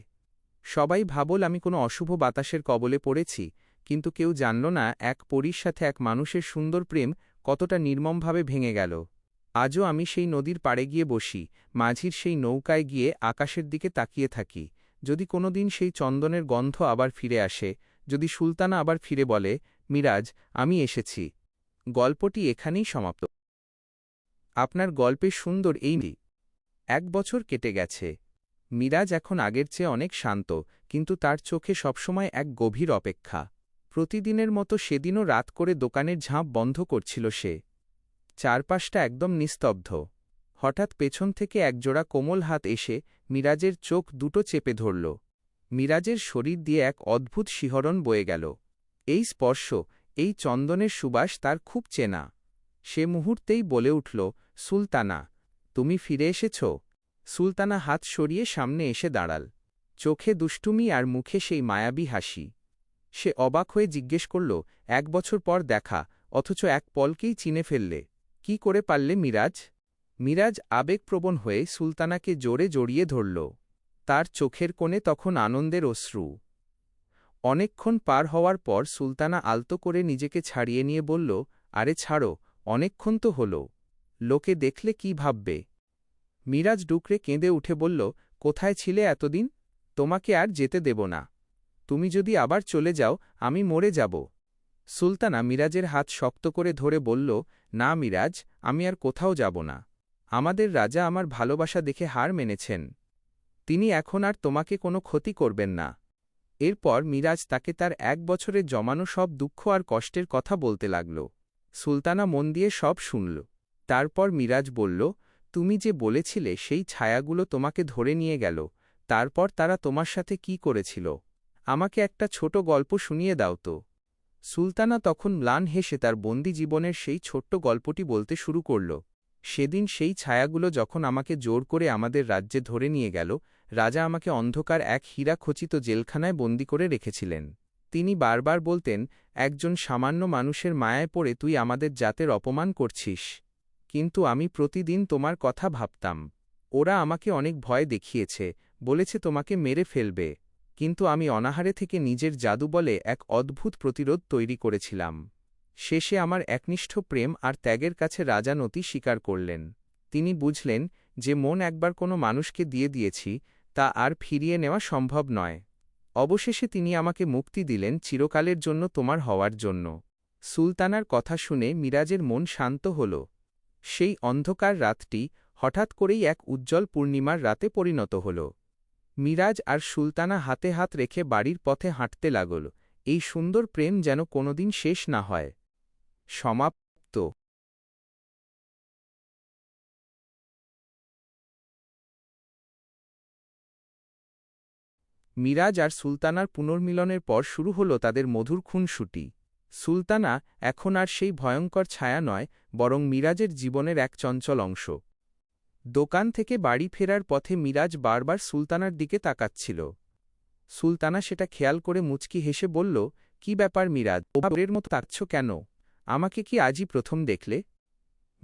সবাই ভাবল আমি কোনো অশুভ বাতাসের কবলে পড়েছি, কিন্তু কেউ জানল না এক পরীর সাথে এক মানুষের সুন্দর প্রেম কতটা নির্মমভাবে ভেঙে গেল। আজও আমি সেই নদীর পাড়ে গিয়ে বসি, মাঝির সেই নৌকায় গিয়ে আকাশের দিকে তাকিয়ে থাকি, যদি কোনোদিন সেই চন্দনের গন্ধ আবার ফিরে আসে, যদি সুলতানা আবার ফিরে বলে, মিরাজ, আমি এসেছি। গল্পটি এখানেই সমাপ্ত। আপনার গল্পে সুন্দর এই 1 বছর কেটে গেছে। মিরাজ এখন আগের চেয়ে অনেক শান্ত, কিন্তু তার চোখে সবসময় এক গভীর অপেক্ষা। প্রতিদিনের মতো সেদিনও রাত করে দোকানের ঝাঁপ বন্ধ করছিল সে। চারপাশটা একদম নিস্তব্ধ। হঠাৎ পেছন থেকে একজোড়া কোমল হাত এসে মিরাজের চোখ দুটো চেপে ধরল। মিরাজের শরীর দিয়ে এক অদ্ভুত শিহরণ বয়ে গেল। এই স্পর্শ, এই চন্দনের সুবাস তার খুব চেনা। সে মুহূর্তেই বলে উঠল, সুলতানা, তুমি ফিরে এসেছ। সুলতানা হাত সরিয়ে সামনে এসে দাঁড়াল। চোখে দুষ্টুমি আর মুখে সেই মায়াবী হাসি। সে অবাক হয়ে জিজ্ঞেস করল, 1 বছর পর দেখা, অথচ এক পলকেই চিনে ফেললে। কি করে পারলে মিরাজ? মিরাজ আবেগপ্রবণ হয়ে সুলতানাকে জোরে জড়িয়ে ধরল। তার চোখের কোণে তখন আনন্দের অশ্রু। অনেকক্ষণ পার হওয়ার পর সুলতানা আলতো করে নিজেকে ছাড়িয়ে নিয়ে বলল, আরে ছাড়ো, অনেকক্ষণ তো হল। লোকে দেখলে কি ভাববে? মিরাজ ডুকরে কেঁদে উঠে বলল, কোথায় ছিলে এতদিন? তোমাকে আর যেতে দেব না। তুমি যদি আবার চলে যাও, আমি মরে যাব। সুলতানা মিরাজের হাত শক্ত করে ধরে বলল, না মিরাজ, আমি আর কোথাও যাব না। আমাদের রাজা আমার ভালোবাসা দেখে হার মেনেছেন। তিনি এখন আর তোমাকে কোনো ক্ষতি করবেন না। এরপর মিরাজ তাকে তার 1 বছরের জমানো সব দুঃখ আর কষ্টের কথা বলতে লাগল। সুলতানা মন দিয়ে সব শুনল। তারপর মিরাজ বলল, তুমি যে বলেছিলে সেই ছায়াগুলো তোমাকে ধরে নিয়ে গেল, তারপর তারা তোমার সাথে কি করেছিল? আমাকে একটা ছোট গল্প শুনিয়ে দাও তো। সুলতানা তখন ম্লান হেসে তার বন্দি জীবনের সেই ছোট্ট গল্পটি বলতে শুরু করল। সেদিন সেই ছায়াগুলো যখন আমাকে জোর করে আমাদের রাজ্যে ধরে নিয়ে গেল, রাজা আমাকে অন্ধকার এক হীরাখচিত জেলখানায় বন্দি করে রেখেছিলেন। তিনি বারবার বলতেন, একজন সামান্য মানুষের মায়ায় পড়ে তুই আমাদের জাতের অপমান করছিস। কিন্তু আমি প্রতিদিন তোমার কথা ভাবতাম। ওরা আমাকে অনেক ভয় দেখিয়েছে, বলেছে তোমাকে মেরে ফেলবে। কিন্তু আমি অনাহারে থেকে নিজের জাদু বলে এক অদ্ভুত প্রতিরোধ তৈরি করেছিলাম। শেষে আমার একনিষ্ঠ প্রেম আর ত্যাগের কাছে রাজা নতি স্বীকার করলেন। তিনি বুঝলেন যে মন একবার কোনো মানুষকে দিয়ে দিয়েছি, তা আর ফিরিয়ে নেওয়া সম্ভব নয়। অবশেষে তিনি আমাকে মুক্তি দিলেন, চিরকালের জন্য তোমার হওয়ার জন্য। সুলতানার কথা শুনে মিরাজের মন শান্ত হল। সেই অন্ধকার রাতটি হঠাৎ করেই এক উজ্জ্বল পূর্ণিমার রাতে পরিণত হল। মিরাজ আর সুলতানা হাতে হাত রেখে বাড়ির পথে হাঁটতে লাগল। এই সুন্দর প্রেম যেন কোনোদিন শেষ না হয়। সমাপ্ত। মিরাজ আর সুলতানার পুনর্মিলনের পর শুরু হল তাদের মধুর খুনসুটি। সুলতানা এখন আর সেই ভয়ঙ্কর ছায়া নয়, বরং মিরাজের জীবনের এক চঞ্চল অংশ। দোকান থেকে বাড়ি ফেরার পথে মিরাজ বারবার সুলতানার দিকে তাকাচ্ছিল। সুলতানা সেটা খেয়াল করে মুচকি হেসে বলল, কি ব্যাপার মিরাজ, ওভাবের মতো তাকছ কেন? আমাকে কি আজই প্রথম দেখলে?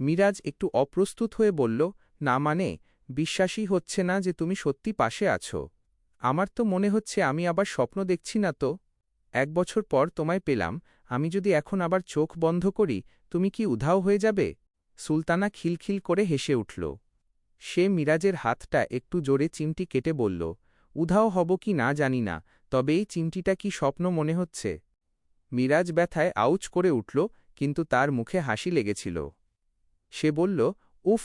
মিরাজ একটু অপ্রস্তুত হয়ে বলল, না মানে, বিশ্বাসই হচ্ছে না যে তুমি সত্যি পাশে আছো। আমার তো মনে হচ্ছে আমি আবার স্বপ্ন দেখছি না তো। 1 বছর পর তোমায় পেলাম, আমি যদি এখন আবার চোখ বন্ধ করি, তুমি কি উধাও হয়ে যাবে? সুলতানা খিলখিল করে হেসে উঠল। সে মিরাজের হাতটা একটু জোরে চিমটি কেটে বলল, উধাও হব কি না জানি না, তবে এই চিমটিটা কি স্বপ্ন মনে হচ্ছে? মিরাজ ব্যথায় আউচ করে উঠল, কিন্তু তার মুখে হাসি লেগেছিল। সে বলল, উফ,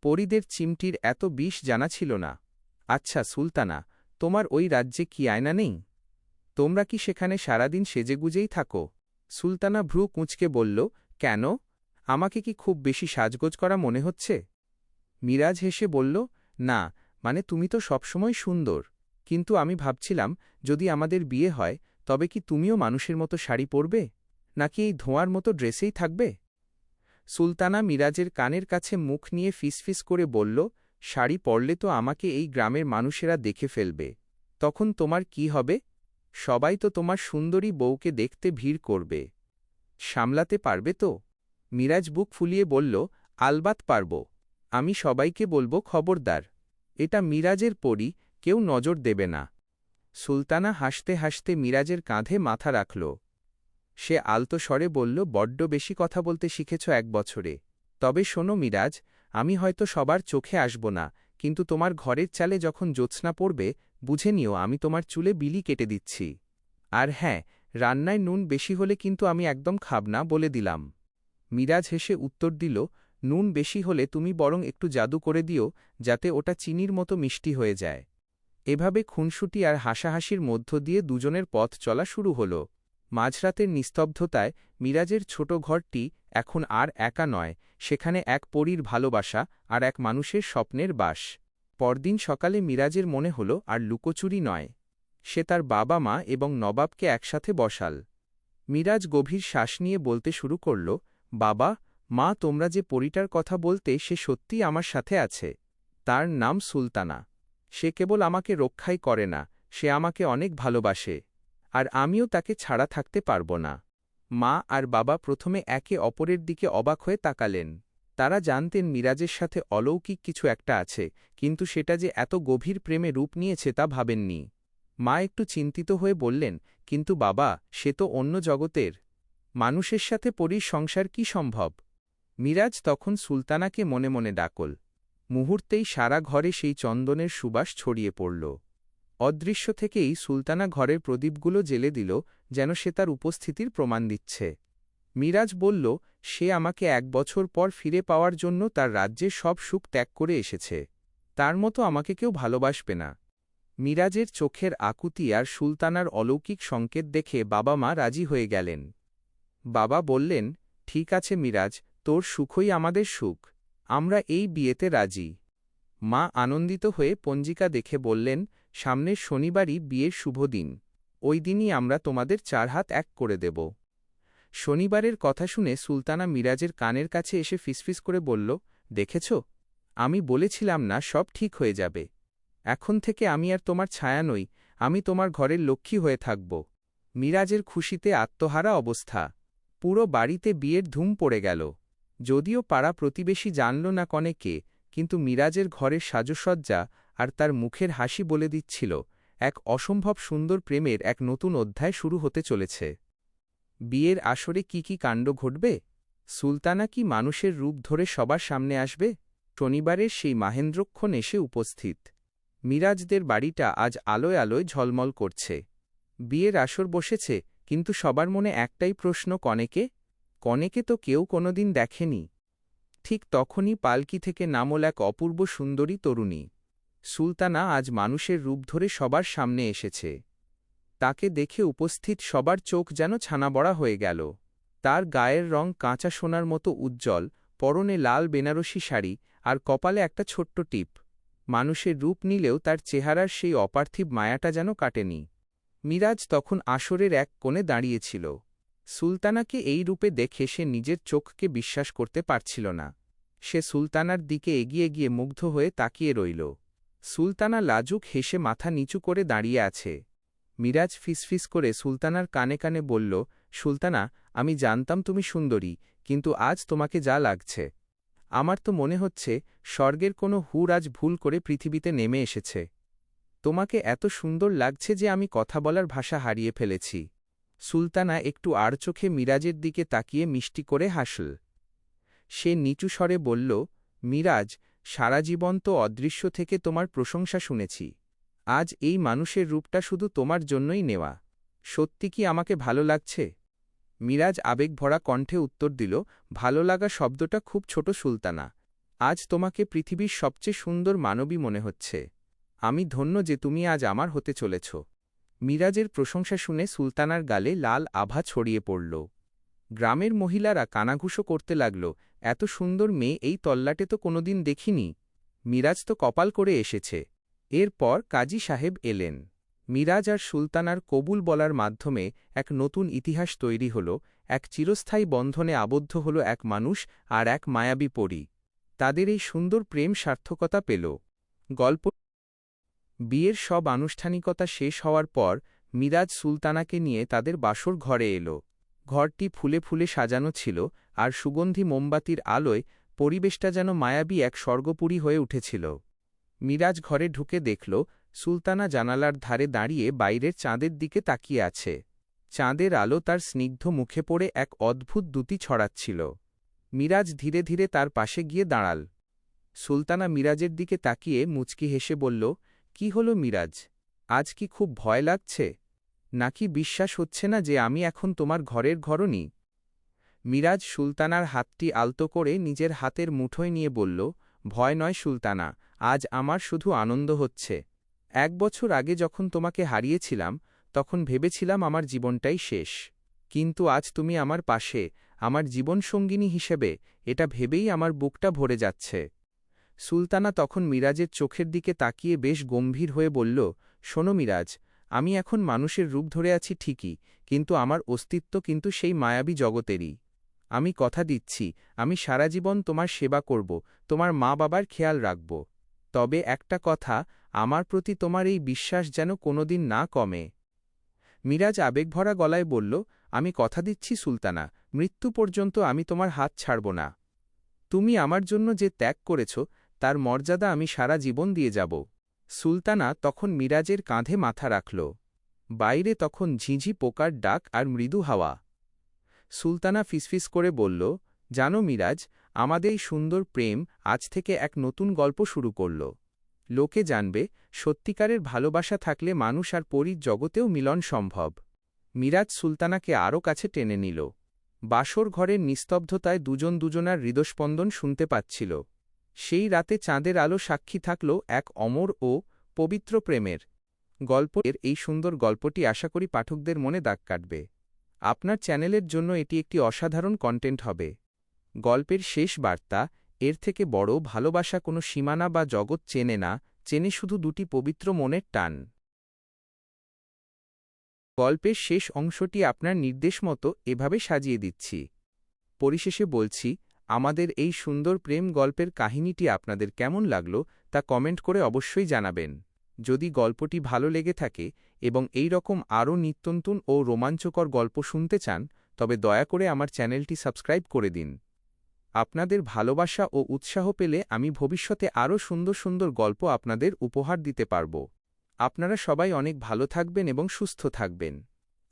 পরীদের চিমটির এত বিষ জানা ছিল না। আচ্ছা সুলতানা, তোমার ওই রাজ্যে কি আয়না নেই? তোমরা কি সেখানে সারাদিন সেজেগুজেই থাকো? সুলতানা ভ্রু কুঁচকে বলল, কেন? আমাকে কি খুব বেশি সাজগোজ করা মনে হচ্ছে? মিরাজ হেসে বলল, না, মানে তুমি তো সবসময় সুন্দর। কিন্তু আমি ভাবছিলাম, যদি আমাদের বিয়ে হয়, তবে কি তুমিও মানুষের মতো শাড়ি পরবে? নাকি এই ধোঁয়ার মতো ড্রেসেই থাকবে? সুলতানা মিরাজের কানের কাছে মুখ নিয়ে ফিসফিস করে বলল, শাড়ি পরলে তো আমাকে এই গ্রামের মানুষেরা দেখে ফেলবে। তখন তোমার কি হবে? সবাই তো তোমার সুন্দরী বউকে দেখতে ভিড় করবে। সামলাতে পারবে তো? মিরাজ বুক ফুলিয়ে বলল, আলবাত পারব। আমি সবাইকে বলবো, খবরদার, এটা মিরাজের পরী, কেউ নজর দেবে না। সুলতানা হাসতে হাসতে মিরাজের কাঁধে মাথা রাখল। সে আলতো স্বরে বলল, বড্ড বেশি কথা বলতে শিখেছ 1 বছরে। তবে শোনো মিরাজ, আমি হয়তো সবার চোখে আসব না, কিন্তু তোমার ঘরের চালে যখন জ্যোৎস্না পড়বে, বুঝে নিও আমি তোমার চুলে বিলি কেটে দিচ্ছি। আর হ্যাঁ, রান্নায় নুন বেশি হলে কিন্তু আমি একদম খাব না বলে দিলাম। মিরাজ হেসে উত্তর দিল, নুন বেশি হলে তুমি বরং একটু জাদু করে দিও, যাতে ওটা চিনির মতো মিষ্টি হয়ে যায়। এভাবে খুনসুটি আর হাসাহাসির মধ্য দিয়ে দুজনের পথ চলা শুরু হল। মাঝরাতের নিস্তব্ধতায় মিরাজের ছোট ঘরটি এখন আর একা নয়, সেখানে এক পরীর ভালোবাসা আর এক মানুষের স্বপ্নের বাস। পরদিন সকালে মিরাজের মনে হল আর লুকোচুরি নয়। সে তার বাবা মা এবং নবাবকে একসাথে বসাল। মিরাজ গভীর শ্বাস নিয়ে বলতে শুরু করল, বাবা, মা, তোমরা যে পরীটার কথা বলতে সে সত্যিই আমার সাথে আছে। তার নাম সুলতানা। সে কেবল আমাকে রক্ষাই করে না, সে আমাকে অনেক ভালোবাসে। আর আমিও তাকে ছাড়া থাকতে পারব না। মা আর বাবা প্রথমে একে অপরের দিকে অবাক হয়ে তাকালেন। তারা জানতেন মিরাজের সাথে অলৌকিক কিছু একটা আছে, কিন্তু সেটা যে এত গভীর প্রেমে রূপ নিয়েছে তা ভাবেননি। মা একটু চিন্তিত হয়ে বললেন, কিন্তু বাবা, সে তো অন্য জগতের। মানুষের সাথে পরীর সংসার কি সম্ভব? মিরাজ তখন সুলতানাকে মনে মনে ডাকল। মুহূর্তেই সারা ঘরে সেই চন্দনের সুবাস ছড়িয়ে পড়ল। অদৃশ্য থেকেই সুলতানা ঘরের প্রদীপগুলো জ্বেলে দিল, যেন সে তার উপস্থিতির প্রমাণ দিচ্ছে। মিরাজ বলল, সে আমাকে 1 বছর পর ফিরে পাওয়ার জন্য তার রাজ্যের সব সুখ ত্যাগ করে এসেছে। তার মতো আমাকে কেউ ভালোবাসবে না। মিরাজের চোখের আকুতি আর সুলতানার অলৌকিক সংকেত দেখে বাবা মা রাজি হয়ে গেলেন। বাবা বললেন, ঠিক আছে মিরাজ, তোর সুখই আমাদের সুখ। আমরা এই বিয়েতে রাজি। মা আনন্দিত হয়ে পঞ্জিকা দেখে বললেন, সামনের শনিবারই বিয়ের শুভ দিন। ওই দিনই আমরা তোমাদের 4 হাত এক করে দেব। শনিবারের কথা শুনে সুলতানা মিরাজের কানের কাছে এসে ফিসফিস করে বলল, দেখেছ, আমি বলেছিলাম না সব ঠিক হয়ে যাবে। এখন থেকে আমি আর তোমার ছায়া নই, আমি তোমার ঘরের লক্ষ্মী হয়ে থাকব। মিরাজের খুশিতে আত্মহারা অবস্থা। পুরো বাড়িতে বিয়ের ধুম পড়ে গেল। যদিও পাড়া প্রতিবেশী জানল না কনে কে, কিন্তু মিরাজের ঘরের সাজসজ্জা আর তার মুখের হাসি বলে দিচ্ছিল, এক অসম্ভব সুন্দর প্রেমের এক নতুন অধ্যায় শুরু হতে চলেছে। বিয়ের আসরে কি কি কাণ্ড ঘটবে? সুলতানা কি মানুষের রূপ ধরে সবার সামনে আসবে? শনিবারের সেই মাহেন্দ্রক্ষণ এসে উপস্থিত। মিরাজদের বাড়িটা আজ আলোয় আলোয় ঝলমল করছে। বিয়ের আসর বসেছে, কিন্তু সবার মনে একটাই প্রশ্ন, কনেকে? কনেকে তো কেউ কোনোদিন দেখেনি। ঠিক তখনই পালকি থেকে নামল এক অপূর্ব সুন্দরী তরুণী। সুলতানা আজ মানুষের রূপ ধরে সবার সামনে এসেছে। তাকে দেখে উপস্থিত সবার চোখ যেন ছানাবড়া হয়ে গেল। তার গায়ের রং কাঁচা সোনার মতো উজ্জ্বল, পরনে লাল বেনারসি শাড়ি আর কপালে একটা ছোট্ট টিপ। মানুষের রূপ নিলেও তার চেহারার সেই অপার্থিব মায়াটা যেন কাটেনি। মিরাজ তখন আসরের এক কোণে দাঁড়িয়েছিল। সুলতানাকে এই রূপে দেখে সে নিজের চোখকে বিশ্বাস করতে পারছিল না। সে সুলতানার দিকে এগিয়ে গিয়ে মুগ্ধ হয়ে তাকিয়ে রইল। সুলতানা লাজুক হেসে মাথা নিচু করে দাঁড়িয়ে আছে। মিরাজ ফিসফিস করে সুলতানার কানে কানে বলল, সুলতানা, আমি জানতাম তুমি সুন্দরী, কিন্তু আজ তোমাকে যা লাগছে, আমার তো মনে হচ্ছে স্বর্গের কোনো হুর আজ ভুল করে পৃথিবীতে নেমে এসেছে। তোমাকে এত সুন্দর লাগছে যে আমি কথা বলার ভাষা হারিয়ে ফেলেছি। সুলতানা একটু আড় চোখে মিরাজের দিকে তাকিয়ে মিষ্টি করে হাসল। সে নিচু স্বরে বলল, মিরাজ, সারা জীবন তো অদৃশ্য থেকে তোমার প্রশংসা শুনেছি। আজ এই মানুষের রূপটা শুধু তোমার জন্যই নেওয়া। সত্যি কি আমাকে ভালো লাগছে? মিরাজ আবেগভরা কণ্ঠে উত্তর দিল, ভালো লাগা শব্দটা খুব ছোট সুলতানা। আজ তোমাকে পৃথিবীর সবচেয়ে সুন্দর মানবী মনে হচ্ছে। আমি ধন্য যে তুমি আজ আমার হতে চলেছ। মিরাজের প্রশংসা শুনে সুলতানার গালে লাল আভা ছড়িয়ে পড়ল। গ্রামের মহিলারা কানাঘুষো করতে লাগল, এত সুন্দর মেয়ে এই তল্লাটে তো কোনোদিন দেখিনি। মিরাজ তো কপাল করে এসেছে। এরপর কাজী সাহেব এলেন। মিরাজ আর সুলতানার কবুল বলার মাধ্যমে এক নতুন ইতিহাস তৈরি হল, এক চিরস্থায়ী বন্ধনে আবদ্ধ হল এক মানুষ আর এক মায়াবী পরী। তাদের এই সুন্দর প্রেম সার্থকতা পেল। গল্প বিয়ের সব আনুষ্ঠানিকতা শেষ হওয়ার পর মিরাজ সুলতানাকে নিয়ে তাদের বাসর ঘরে এল। ঘরটি ফুলে ফুলে সাজানো ছিল, আর সুগন্ধি মোমবাতির আলোয় পরিবেশটা যেন মায়াবী এক স্বর্গপুরী হয়ে উঠেছিল। মিরাজ ঘরে ঢুকে দেখল, সুলতানা জানালার ধারে দাঁড়িয়ে বাইরের চাঁদের দিকে তাকিয়ে আছে। চাঁদের আলো তার স্নিগ্ধ মুখে পড়ে এক অদ্ভুত দ্যুতি ছড়াচ্ছিল। মিরাজ ধীরে ধীরে তার পাশে গিয়ে দাঁড়াল। সুলতানা মিরাজের দিকে তাকিয়ে মুচকি হেসে বলল, কি হল মিরাজ, আজ কি খুব ভয় লাগছে? নাকি বিশ্বাস হচ্ছে না যে আমি এখন তোমার ঘরের ঘরণী? মিরাজ সুলতানার হাতটি আলতো করে নিজের হাতের মুঠোয় নিয়ে বলল, ভয় নয় সুলতানা, আজ আমার শুধু আনন্দ হচ্ছে। 1 বছর আগে যখন তোমাকে হারিয়েছিলাম তখন ভেবেছিলাম আমার জীবনটাই শেষ। কিন্তু আজ তুমি আমার পাশে, আমার জীবনসঙ্গিনী হিসেবে, এটা ভেবেই আমার বুকটা ভরে যাচ্ছে। সুলতানা তখন মিরাজের চোখের দিকে তাকিয়ে বেশ গম্ভীর হয়ে বলল, শোনো মিরাজ, আমি এখন মানুষের রূপ ধরে আছি ঠিকই, কিন্তু আমার অস্তিত্ব কিন্তু সেই মায়াবী জগতেরই। আমি কথা দিচ্ছি, আমি সারা জীবন তোমার সেবা করব, তোমার মা বাবার খেয়াল রাখব। তবে একটা কথা, আমার প্রতি তোমার এই বিশ্বাস যেন কোনোদিন না কমে। মিরাজ আবেগভরা গলায় বলল, আমি কথা দিচ্ছি সুলতানা, মৃত্যু পর্যন্ত আমি তোমার হাত ছাড়ব না। তুমি আমার জন্য যে ত্যাগ করেছ তার মর্যাদা আমি সারা জীবন দিয়ে যাব। সুলতানা তখন মিরাজের কাঁধে মাথা রাখল। বাইরে তখন ঝিঁঝি পোকার ডাক আর মৃদু হাওয়া। সুলতানা ফিসফিস করে বলল, জানো মিরাজ, আমাদের এই সুন্দর প্রেম আজ থেকে এক নতুন গল্প শুরু করল। লোকে জানবে, সত্যিকারের ভালোবাসা থাকলে মানুষ আর পরীর জগতেও মিলন সম্ভব। মিরাজ সুলতানাকে আরও কাছে টেনে নিল। বাসর ঘরের নিস্তব্ধতায় দুজন দুজনার হৃদস্পন্দন শুনতে পাচ্ছিল। সেই রাতে চাঁদের আলো সাক্ষী থাকল এক অমর ও পবিত্র প্রেমের। গল্পের এই সুন্দর গল্পটি আশা করি পাঠকদের মনে দাগ কাটবে। আপনার চ্যানেলের জন্য এটি একটি অসাধারণ কন্টেন্ট হবে। গল্পের শেষ বার্তা, এর থেকে বড় ভালোবাসা কোনো সীমানা বা জগৎ চেনে না, চেনে শুধু দুটি পবিত্র মনের টান। গল্পের শেষ অংশটি আপনার নির্দেশ মতো এভাবে সাজিয়ে দিচ্ছি। পরিশেষে বলছি, আমাদের এই সুন্দর প্রেম গল্পের কাহিনীটি আপনাদের কেমন লাগলো তা কমেন্ট করে অবশ্যই জানাবেন। যদি গল্পটি ভালো লেগে থাকে এবং এই রকম আরও নিত্যনতুন ও রোমাঞ্চকর গল্প শুনতে চান, তবে দয়া করে আমার চ্যানেলটি সাবস্ক্রাইব করে দিন। আপনাদের ভালোবাসা ও উৎসাহ পেলে আমি ভবিষ্যতে আরও সুন্দর সুন্দর গল্প আপনাদের উপহার দিতে পারব। আপনারা সবাই অনেক ভালো থাকবেন এবং সুস্থ থাকবেন।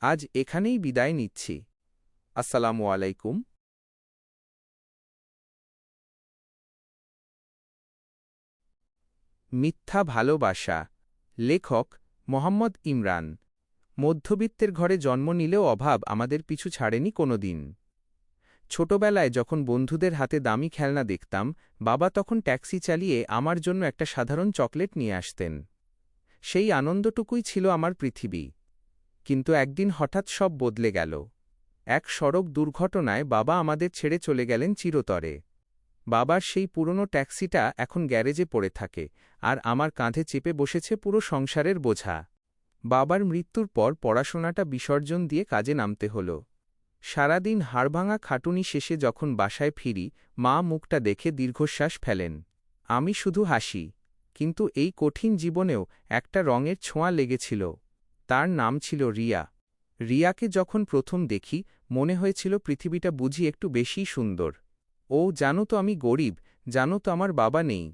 আজ এখানেই বিদায় নিচ্ছি। আসসালামু আলাইকুম। মিথ্যা ভালোবাসা। লেখক মোহাম্মদ ইমরান। মধ্যবিত্তের ঘরে জন্ম নিলেও অভাব আমাদের পিছু ছাড়েনি কোনোদিন। ছোটবেলায় যখন বন্ধুদের হাতে দামি খেলনা দেখতাম, বাবা তখন ট্যাক্সি চালিয়ে আমার জন্য একটা সাধারণ চকলেট নিয়ে আসতেন। সেই আনন্দটুকুই ছিল আমার পৃথিবী। কিন্তু একদিন হঠাৎ সব বদলে গেল। এক সড়ক দুর্ঘটনায় বাবা আমাদের ছেড়ে চলে গেলেন চিরতরে। বাবার সেই পুরনো ট্যাক্সিটা এখন গ্যারেজে পড়ে থাকে, আর আমার কাঁধে চেপে বসেছে পুরো সংসারের বোঝা। বাবার মৃত্যুর পর পড়াশোনাটা বিসর্জন দিয়ে কাজে নামতে হল। সারাদিন হাড়ভাঙা খাটুনি শেষে যখন বাসায় ফিরি, মা মুখটা দেখে দীর্ঘশ্বাস ফেলেন। আমি শুধু হাসি। কিন্তু এই কঠিন জীবনেও একটা রঙের ছোঁয়া লেগেছিল। তার নাম ছিল রিয়া। রিয়াকে যখন প্রথম দেখি, মনে হয়েছিল পৃথিবীটা বুঝি একটু বেশিই সুন্দর। ও জানো তো আমি গরিব, জানো তো আমার বাবা নেই।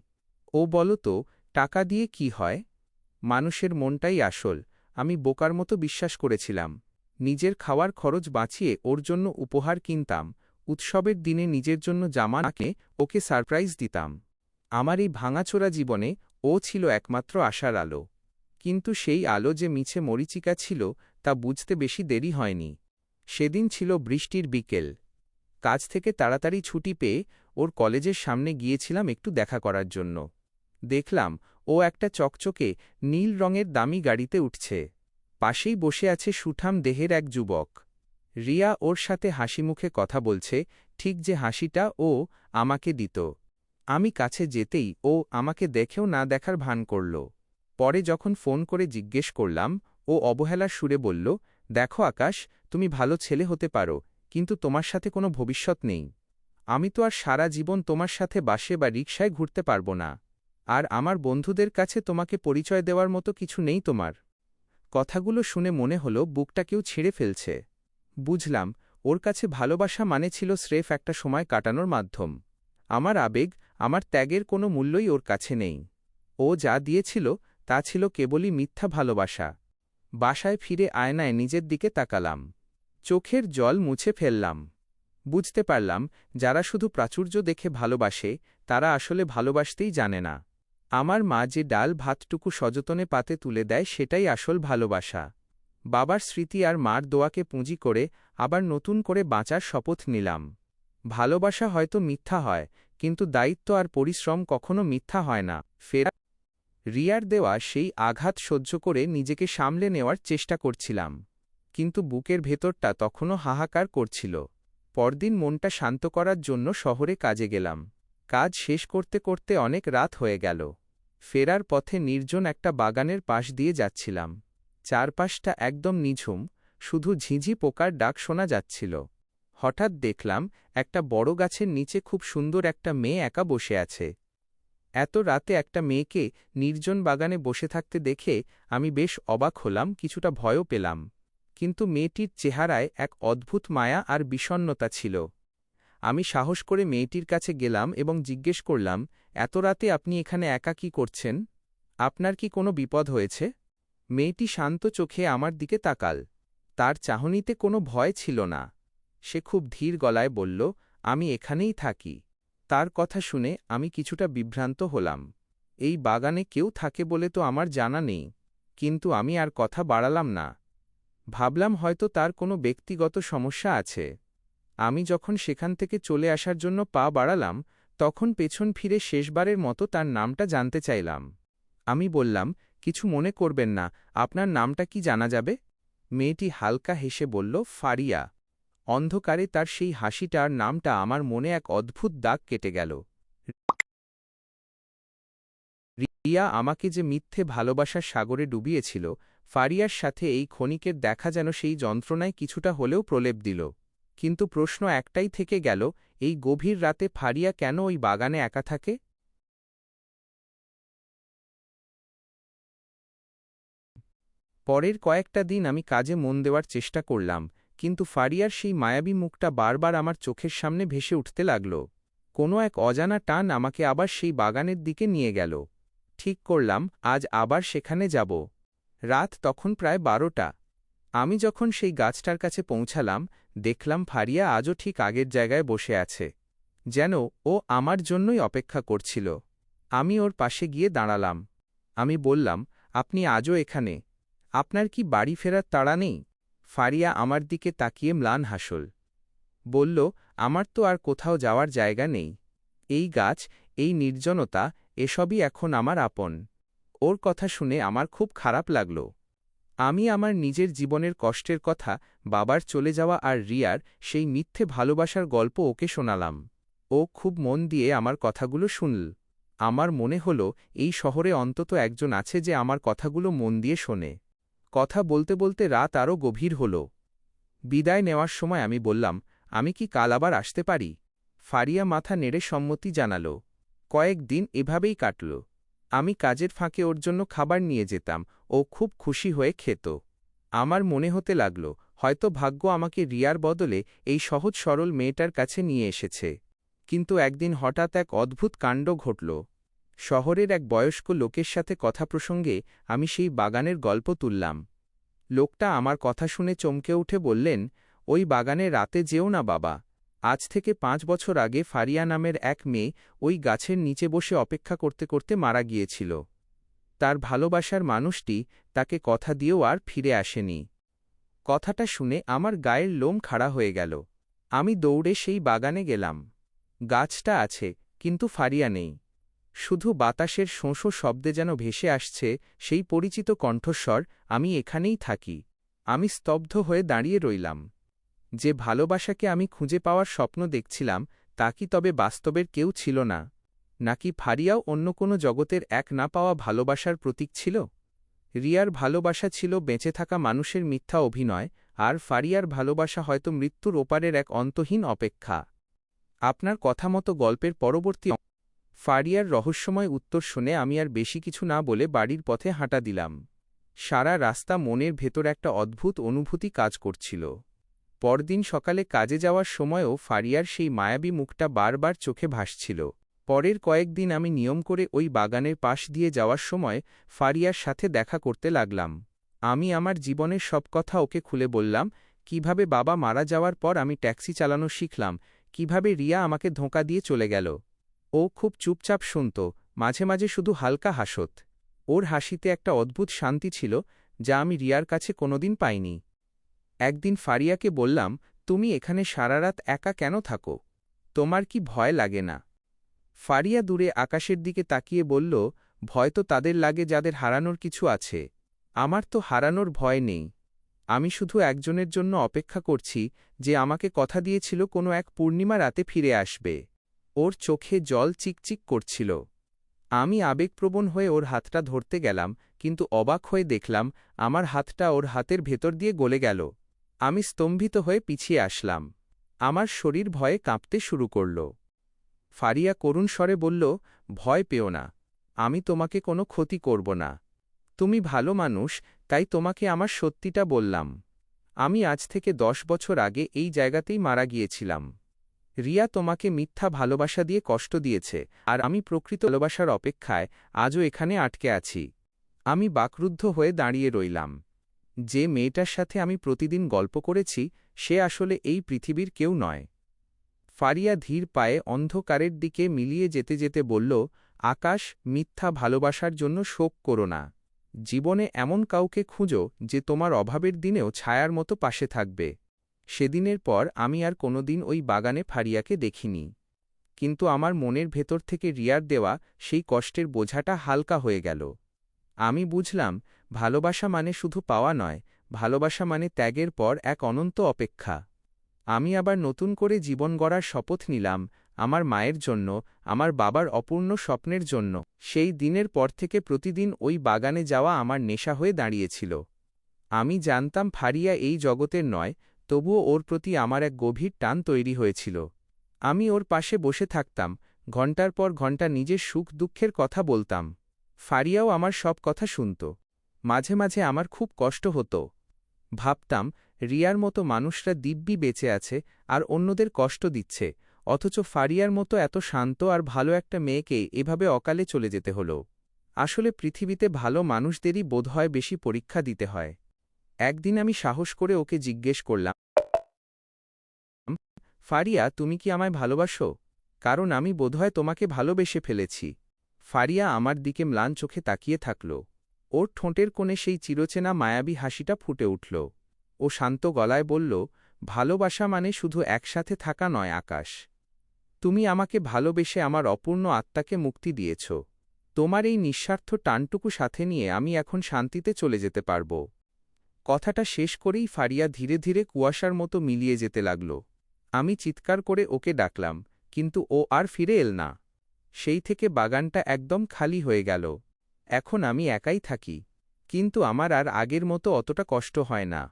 ও বলো তো, টাকা দিয়ে কি হয়? মানুষের মনটাই আসল। আমি বোকার মতো বিশ্বাস করেছিলাম। নিজের খাওয়ার খরচ বাঁচিয়ে ওর জন্য উপহার কিনতাম, উৎসবের দিনে নিজের জন্য জামা কিনে ওকে সারপ্রাইজ দিতাম। আমার এই ভাঙাচোরা জীবনে ও ছিল একমাত্র আশার আলো। কিন্তু সেই আলো যে মিছে মরীচিকা ছিল তা বুঝতে বেশি দেরি হয়নি। সেদিন ছিল বৃষ্টির বিকেল। কাজ থেকে তাড়াতাড়ি ছুটি পেয়ে ওর কলেজের সামনে গিয়েছিলাম একটু দেখা করার জন্য। দেখলাম ও একটা চকচকে নীল রঙের দামি গাড়িতে উঠছে। পাশেই বসে আছে সুঠাম দেহের এক যুবক। রিয়া ওর সাথে হাসিমুখে কথা বলছে, ঠিক যে হাসিটা ও আমাকে দিত। আমি কাছে যেতেই ও আমাকে দেখেও না দেখার ভান করল। পরে যখন ফোন করে জিজ্ঞেস করলাম, ও অবহেলার সুরে বলল, দেখো আকাশ, তুমি ভালো ছেলে হতে পারো, কিন্তু তোমার সাথে কোনো ভবিষ্যৎ নেই। আমি তো আর সারা জীবন তোমার সাথে বাসে বা রিকশায় ঘুরতে পারব না। আর আমার বন্ধুদের কাছে তোমাকে পরিচয় দেওয়ার মতো কিছু নেই তোমার। কথাগুলো শুনে মনে হলো বুকটা কেউ ছিঁড়ে ফেলছে। বুঝলাম, ওর কাছে ভালোবাসা মানে ছিল স্রেফ একটা সময় কাটানোর মাধ্যম। আমার আবেগ, আমার ত্যাগের কোনো মূল্যই ওর কাছে নেই। ও যা দিয়েছিল তা ছিল কেবলই মিথ্যা ভালোবাসা। বাসায় ফিরে আয়নায় নিজের দিকে তাকালাম। চোখের জল মুছে ফেললাম। বুঝতে পারলাম, যারা শুধু প্রাচুর্য দেখে ভালোবাসে তারা আসলে ভালোবাসতেই জানে না। আমার মা যে ডাল ভাতটুকু সযতনে পাতে তুলে দেয় সেটাই আসল ভালোবাসা। বাবার স্মৃতি আর মার দোয়াকে পুঁজি করে আবার নতুন করে বাঁচার শপথ নিলাম। ভালোবাসা হয়তো মিথ্যা হয়, কিন্তু দায়িত্ব আর পরিশ্রম কখনো মিথ্যা হয় না। রিয়ার দেওয়া সেই আঘাত সহ্য করে নিজেকে সামলে নেওয়ার চেষ্টা করছিলাম, কিন্তু বুকের ভেতরটা তখনও হাহাকার করছিল। পরদিন মনটা শান্ত করার জন্য শহরে কাজে গেলাম। কাজ শেষ করতে করতে অনেক রাত হয়ে গেল। ফেরার পথে নির্জন একটা বাগানের পাশ দিয়ে যাচ্ছিলাম। চারপাশটা একদম নিঝুম, শুধু ঝিঁঝি পোকার ডাক শোনা যাচ্ছিল। হঠাৎ দেখলাম একটা বড় গাছের নিচে খুব সুন্দর একটা মেয়ে একা বসে আছে। এত রাতে একটা মেয়েকে নির্জন বাগানে বসে থাকতে দেখে আমি বেশ অবাক হলাম, কিছুটা ভয়ও পেলাম। কিন্তু মেয়েটির চেহারায় এক অদ্ভুত মায়া আর বিষণ্ণতা ছিল। আমি সাহস করে মেয়েটির কাছে গেলাম এবং জিজ্ঞেস করলাম, এত রাতে আপনি এখানে একা কি করছেন? আপনার কি কোনো বিপদ হয়েছে? মেয়েটি শান্ত চোখে আমার দিকে তাকাল। তার চাহনিতে কোনো ভয় ছিল না। সে খুব ধীর গলায় বলল, আমি এখানেই থাকি। তার কথা শুনে আমি কিছুটা বিভ্রান্ত হলাম। এই বাগানে কেউ থাকে বলে তো আমার জানা নেই, কিন্তু আমি আর কথা বাড়ালাম না। ভাবলাম হয়তো তার কোনো ব্যক্তিগত সমস্যা আছে। আমি যখন সেখান থেকে চলে আসার জন্য পা বাড়ালাম, তখন পেছন ফিরে শেষবারের মতো তার নামটা জানতে চাইলাম। আমি বললাম, কিছু মনে করবেন না, আপনার নামটা কি জানা যাবে? মেয়েটি হালকা হেসে বলল, ফারিয়া। অন্ধকারে তার সেই হাসিটার নামটা আমার মনে এক অদ্ভুত দাগ কেটে গেল। রিয়া আমাকে যে মিথ্যে ভালোবাসার সাগরে ডুবিয়েছিল, ফারিয়ার সাথে এই ক্ষণিকের দেখা যেন সেই যন্ত্রণায় কিছুটা হলেও প্রলেপ দিল। কিন্তু প্রশ্ন একটাই থেকে গেল, এই গভীর রাতে ফারিয়া কেন ওই বাগানে একা থাকে? পরের কয়েকটা দিন আমি কাজে মন দেওয়ার চেষ্টা করলাম, কিন্তু ফারিয়ার সেই মায়াবী মুখটা বারবার আমার চোখের সামনে ভেসে উঠতে লাগল। কোনো এক অজানা টান আমাকে আবার সেই বাগানের দিকে নিয়ে গেল। ঠিক করলাম, আজ আবার সেখানে যাব। রাত তখন প্রায় 12টা। আমি যখন সেই গাছটার কাছে পৌঁছালাম, দেখলাম ফারিয়া আজও ঠিক আগের জায়গায় বসে আছে, যেন ও আমার জন্যই অপেক্ষা করছিল। আমি ওর পাশে গিয়ে দাঁড়ালাম। আমি বললাম, আপনি আজও এখানে? আপনার কি বাড়ি ফেরার তাড়া নেই? ফারিয়া আমার দিকে তাকিয়ে ম্লান হাসল। বলল, আমার তো আর কোথাও যাওয়ার জায়গা নেই। এই গাছ, এই নির্জনতা, এসবই এখন আমার আপন। ওর কথা শুনে আমার খুব খারাপ লাগল। আমি আমার নিজের জীবনের কষ্টের কথা, বাবার চলে যাওয়া আর রিয়ার সেই মিথ্যে ভালোবাসার গল্প ওকে শোনালাম। ও খুব মন দিয়ে আমার কথাগুলো শুনল। আমার মনে হল, এই শহরে অন্তত একজন আছে যে আমার কথাগুলো মন দিয়ে শোনে। কথা বলতে বলতে রাত আরও গভীর হল। বিদায় নেওয়ার সময় আমি বললাম, আমি কি কাল আবার আসতে পারি? ফারিয়া মাথা নেড়ে সম্মতি জানাল। কয়েকদিন এভাবেই কাটল। আমি কাজের ফাঁকে ওর জন্য খাবার নিয়ে যেতাম, ও খুব খুশি হয়ে খেত। আমার মনে হতে লাগল, হয়তো ভাগ্য আমাকে রিয়ার বদলে এই সহজ সরল মেয়েটার কাছে নিয়ে এসেছে। কিন্তু একদিন হঠাৎ এক অদ্ভুত কাণ্ড ঘটল। শহরের এক বয়স্ক লোকের সাথে কথা প্রসঙ্গে আমি সেই বাগানের গল্প তুললাম। লোকটা আমার কথা শুনে চমকে উঠে বললেন, ওই বাগানে রাতে যেও না বাবা। আজ থেকে 5 বছর আগে ফারিয়া নামের এক মেয়ে ওই গাছের নিচে বসে অপেক্ষা করতে করতে মারা গিয়েছিল। তার ভালোবাসার মানুষটি তাকে কথা দিয়েও আর ফিরে আসেনি। কথাটা শুনে আমার গায়ের লোম খাড়া হয়ে গেল। আমি দৌড়ে সেই বাগানে গেলাম। গাছটা আছে, কিন্তু ফারিয়া নেই। শুধু বাতাসের শোঁশো শব্দে যেন ভেসে আসছে সেই পরিচিত কণ্ঠস্বর, আমি এখানেই থাকি। আমি স্তব্ধ হয়ে দাঁড়িয়ে রইলাম। যে ভালোবাসাকে আমি খুঁজে পাওয়ার স্বপ্ন দেখছিলাম, তা কি তবে বাস্তবের কেউ ছিল না? নাকি ফারিয়াও অন্য কোনো জগতের এক না পাওয়া ভালোবাসার প্রতীক ছিল? রিয়ার ভালোবাসা ছিল বেঁচে থাকা মানুষের মিথ্যা অভিনয়, আর ফারিয়ার ভালোবাসা হয়তো মৃত্যুর ওপারের এক অন্তহীন অপেক্ষা। আপনার কথা মতো গল্পের পরবর্তী ফারিয়ার রহস্যময় উত্তর শুনে আমি আর বেশি কিছু না বলে বাড়ির পথে হাঁটা দিলাম। সারা রাস্তা মনের ভেতর একটা অদ্ভুত অনুভূতি কাজ করছিল। পরদিন সকালে কাজে যাওয়ার সময়ও ফারিয়ার সেই মায়াবী মুখটা বারবার চোখে ভাসছিল। পরের কয়েকদিন আমি নিয়ম করে ওই বাগানের পাশ দিয়ে যাওয়ার সময় ফারিয়ার সাথে দেখা করতে লাগলাম। আমি আমার জীবনের সব কথা ওকে খুলে বললাম, কিভাবে বাবা মারা যাওয়ার পর আমি ট্যাক্সি চালানো শিখলাম, কিভাবে রিয়া আমাকে ধোঁকা দিয়ে চলে গেল। ও খুব চুপচাপ শুনত, মাঝে মাঝে শুধু হালকা হাসত। ওর হাসিতে একটা অদ্ভুত শান্তি ছিল, যা আমি রিয়ার কাছে কোনোদিন পাইনি। একদিন ফারিয়াকে বললাম, তুমি এখানে সারারাত একা কেন থাকো? তোমার কি ভয় লাগে না? ফারিয়া দূরে আকাশের দিকে তাকিয়ে বলল, ভয় তো তাদের লাগে যাদের হারানোর কিছু আছে। আমার তো হারানোর ভয় নেই। আমি শুধু একজনের জন্য অপেক্ষা করছি, যে আমাকে কথা দিয়েছিল কোনো এক পূর্ণিমা রাতে ফিরে আসবে। ওর চোখে জল চিকচিক করছিল। আমি আবেগপ্রবণ হয়ে ওর হাতটা ধরতে গেলাম, কিন্তু অবাক হয়ে দেখলাম আমার হাতটা ওর হাতের ভেতর দিয়ে গলে গেল। আমি স্তম্ভিত হয়ে পিছিয়ে আসলাম। আমার শরীর ভয়ে কাঁপতে শুরু করল। ফারিয়া করুণ স্বরে বলল, ভয় পেও না। আমি তোমাকে কোনো ক্ষতি করব না। তুমি ভালো মানুষ, তাই তোমাকে আমার সত্যিটা বললাম। আমি আজ থেকে 10 বছর আগে এই জায়গাতেই মারা গিয়েছিলাম। রিয়া তোমাকে মিথ্যা ভালোবাসা দিয়ে কষ্ট দিয়েছে, আর আমি প্রকৃত ভালোবাসার অপেক্ষায় আজও এখানে আটকে আছি। আমি বাকরুদ্ধ হয়ে দাঁড়িয়ে রইলাম। যে মেয়েটার সাথে আমি প্রতিদিন গল্প করেছি, সে আসলে এই পৃথিবীর কেউ নয়। ফারিয়া ধীর পায়ে অন্ধকারের দিকে মিলিয়ে যেতে যেতে বলল, আকাশ, মিথ্যা ভালোবাসার জন্য শোক করো না। জীবনে এমন কাউকে খুঁজো যে তোমার অভাবের দিনেও ছায়ার মতো পাশে থাকবে। সেদিনের পর আমি আর কোনোদিন ওই বাগানে ফারিয়াকে দেখিনি। কিন্তু আমার মনের ভেতর থেকে রিয়ার দেওয়া সেই কষ্টের বোঝাটা হালকা হয়ে গেল। আমি বুঝলাম, ভালোবাসা মানে শুধু পাওয়া নয়, ভালোবাসা মানে ত্যাগের পর এক অনন্ত অপেক্ষা। আমি আবার নতুন করে জীবন গড়ার শপথ নিলাম, আমার মায়ের জন্য, আমার বাবার অপূর্ণ স্বপ্নের জন্য। সেই দিনের পর থেকে প্রতিদিন ওই বাগানে যাওয়া আমার নেশা হয়ে দাঁড়িয়েছিল। আমি জানতাম ফারিয়া এই জগতের নয়, তবুও ওর প্রতি আমার এক গভীর টান তৈরি হয়েছিল। আমি ওর পাশে বসে থাকতাম, ঘণ্টার পর ঘণ্টা নিজের সুখ দুঃখের কথা বলতাম। ফারিয়াও আমার সব কথা শুনত। মাঝে মাঝে আমার খুব কষ্ট হতো। ভাবতাম, রিয়ার মতো মানুষরা দিব্যি বেঁচে আছে আর অন্যদের কষ্ট দিচ্ছে, অথচ ফারিয়ার মতো এত শান্ত আর ভালো একটা মেয়েকে এভাবে অকালে চলে যেতে হল। আসলে পৃথিবীতে ভালো মানুষদেরই বোধহয় বেশি পরীক্ষা দিতে হয়। একদিন আমি সাহস করে ওকে জিজ্ঞেস করলাম, ফারিয়া, তুমি কি আমায় ভালোবাসো? কারণ আমি বোধহয় তোমাকে ভালোবেসে ফেলেছি। ফারিয়া আমার দিকে ম্লান চোখে তাকিয়ে থাকল। ওর ঠোঁটের কোণে সেই চিরচেনা মায়াবী হাসিটা ফুটে উঠল। ও শান্ত গলায় বলল, ভালোবাসা মানে শুধু একসাথে থাকা নয় আকাশ। তুমি আমাকে ভালোবেসে আমার অপূর্ণ আত্মাকে মুক্তি দিয়েছ। তোমার এই নিঃস্বার্থ টানটুকু সাথে নিয়ে আমি এখন শান্তিতে চলে যেতে পারব। কথাটা শেষ করেই ফারিয়া ধীরে ধীরে কুয়াশার মতো মিলিয়ে যেতে লাগল। আমি চিৎকার করে ওকে ডাকলাম, কিন্তু ও আর ফিরে এল না। সেই থেকে বাগানটা একদম খালি হয়ে গেল। এখন আমি একাই থাকি, কিন্তু আমার আর আগের মতো অতটা কষ্ট হয় না।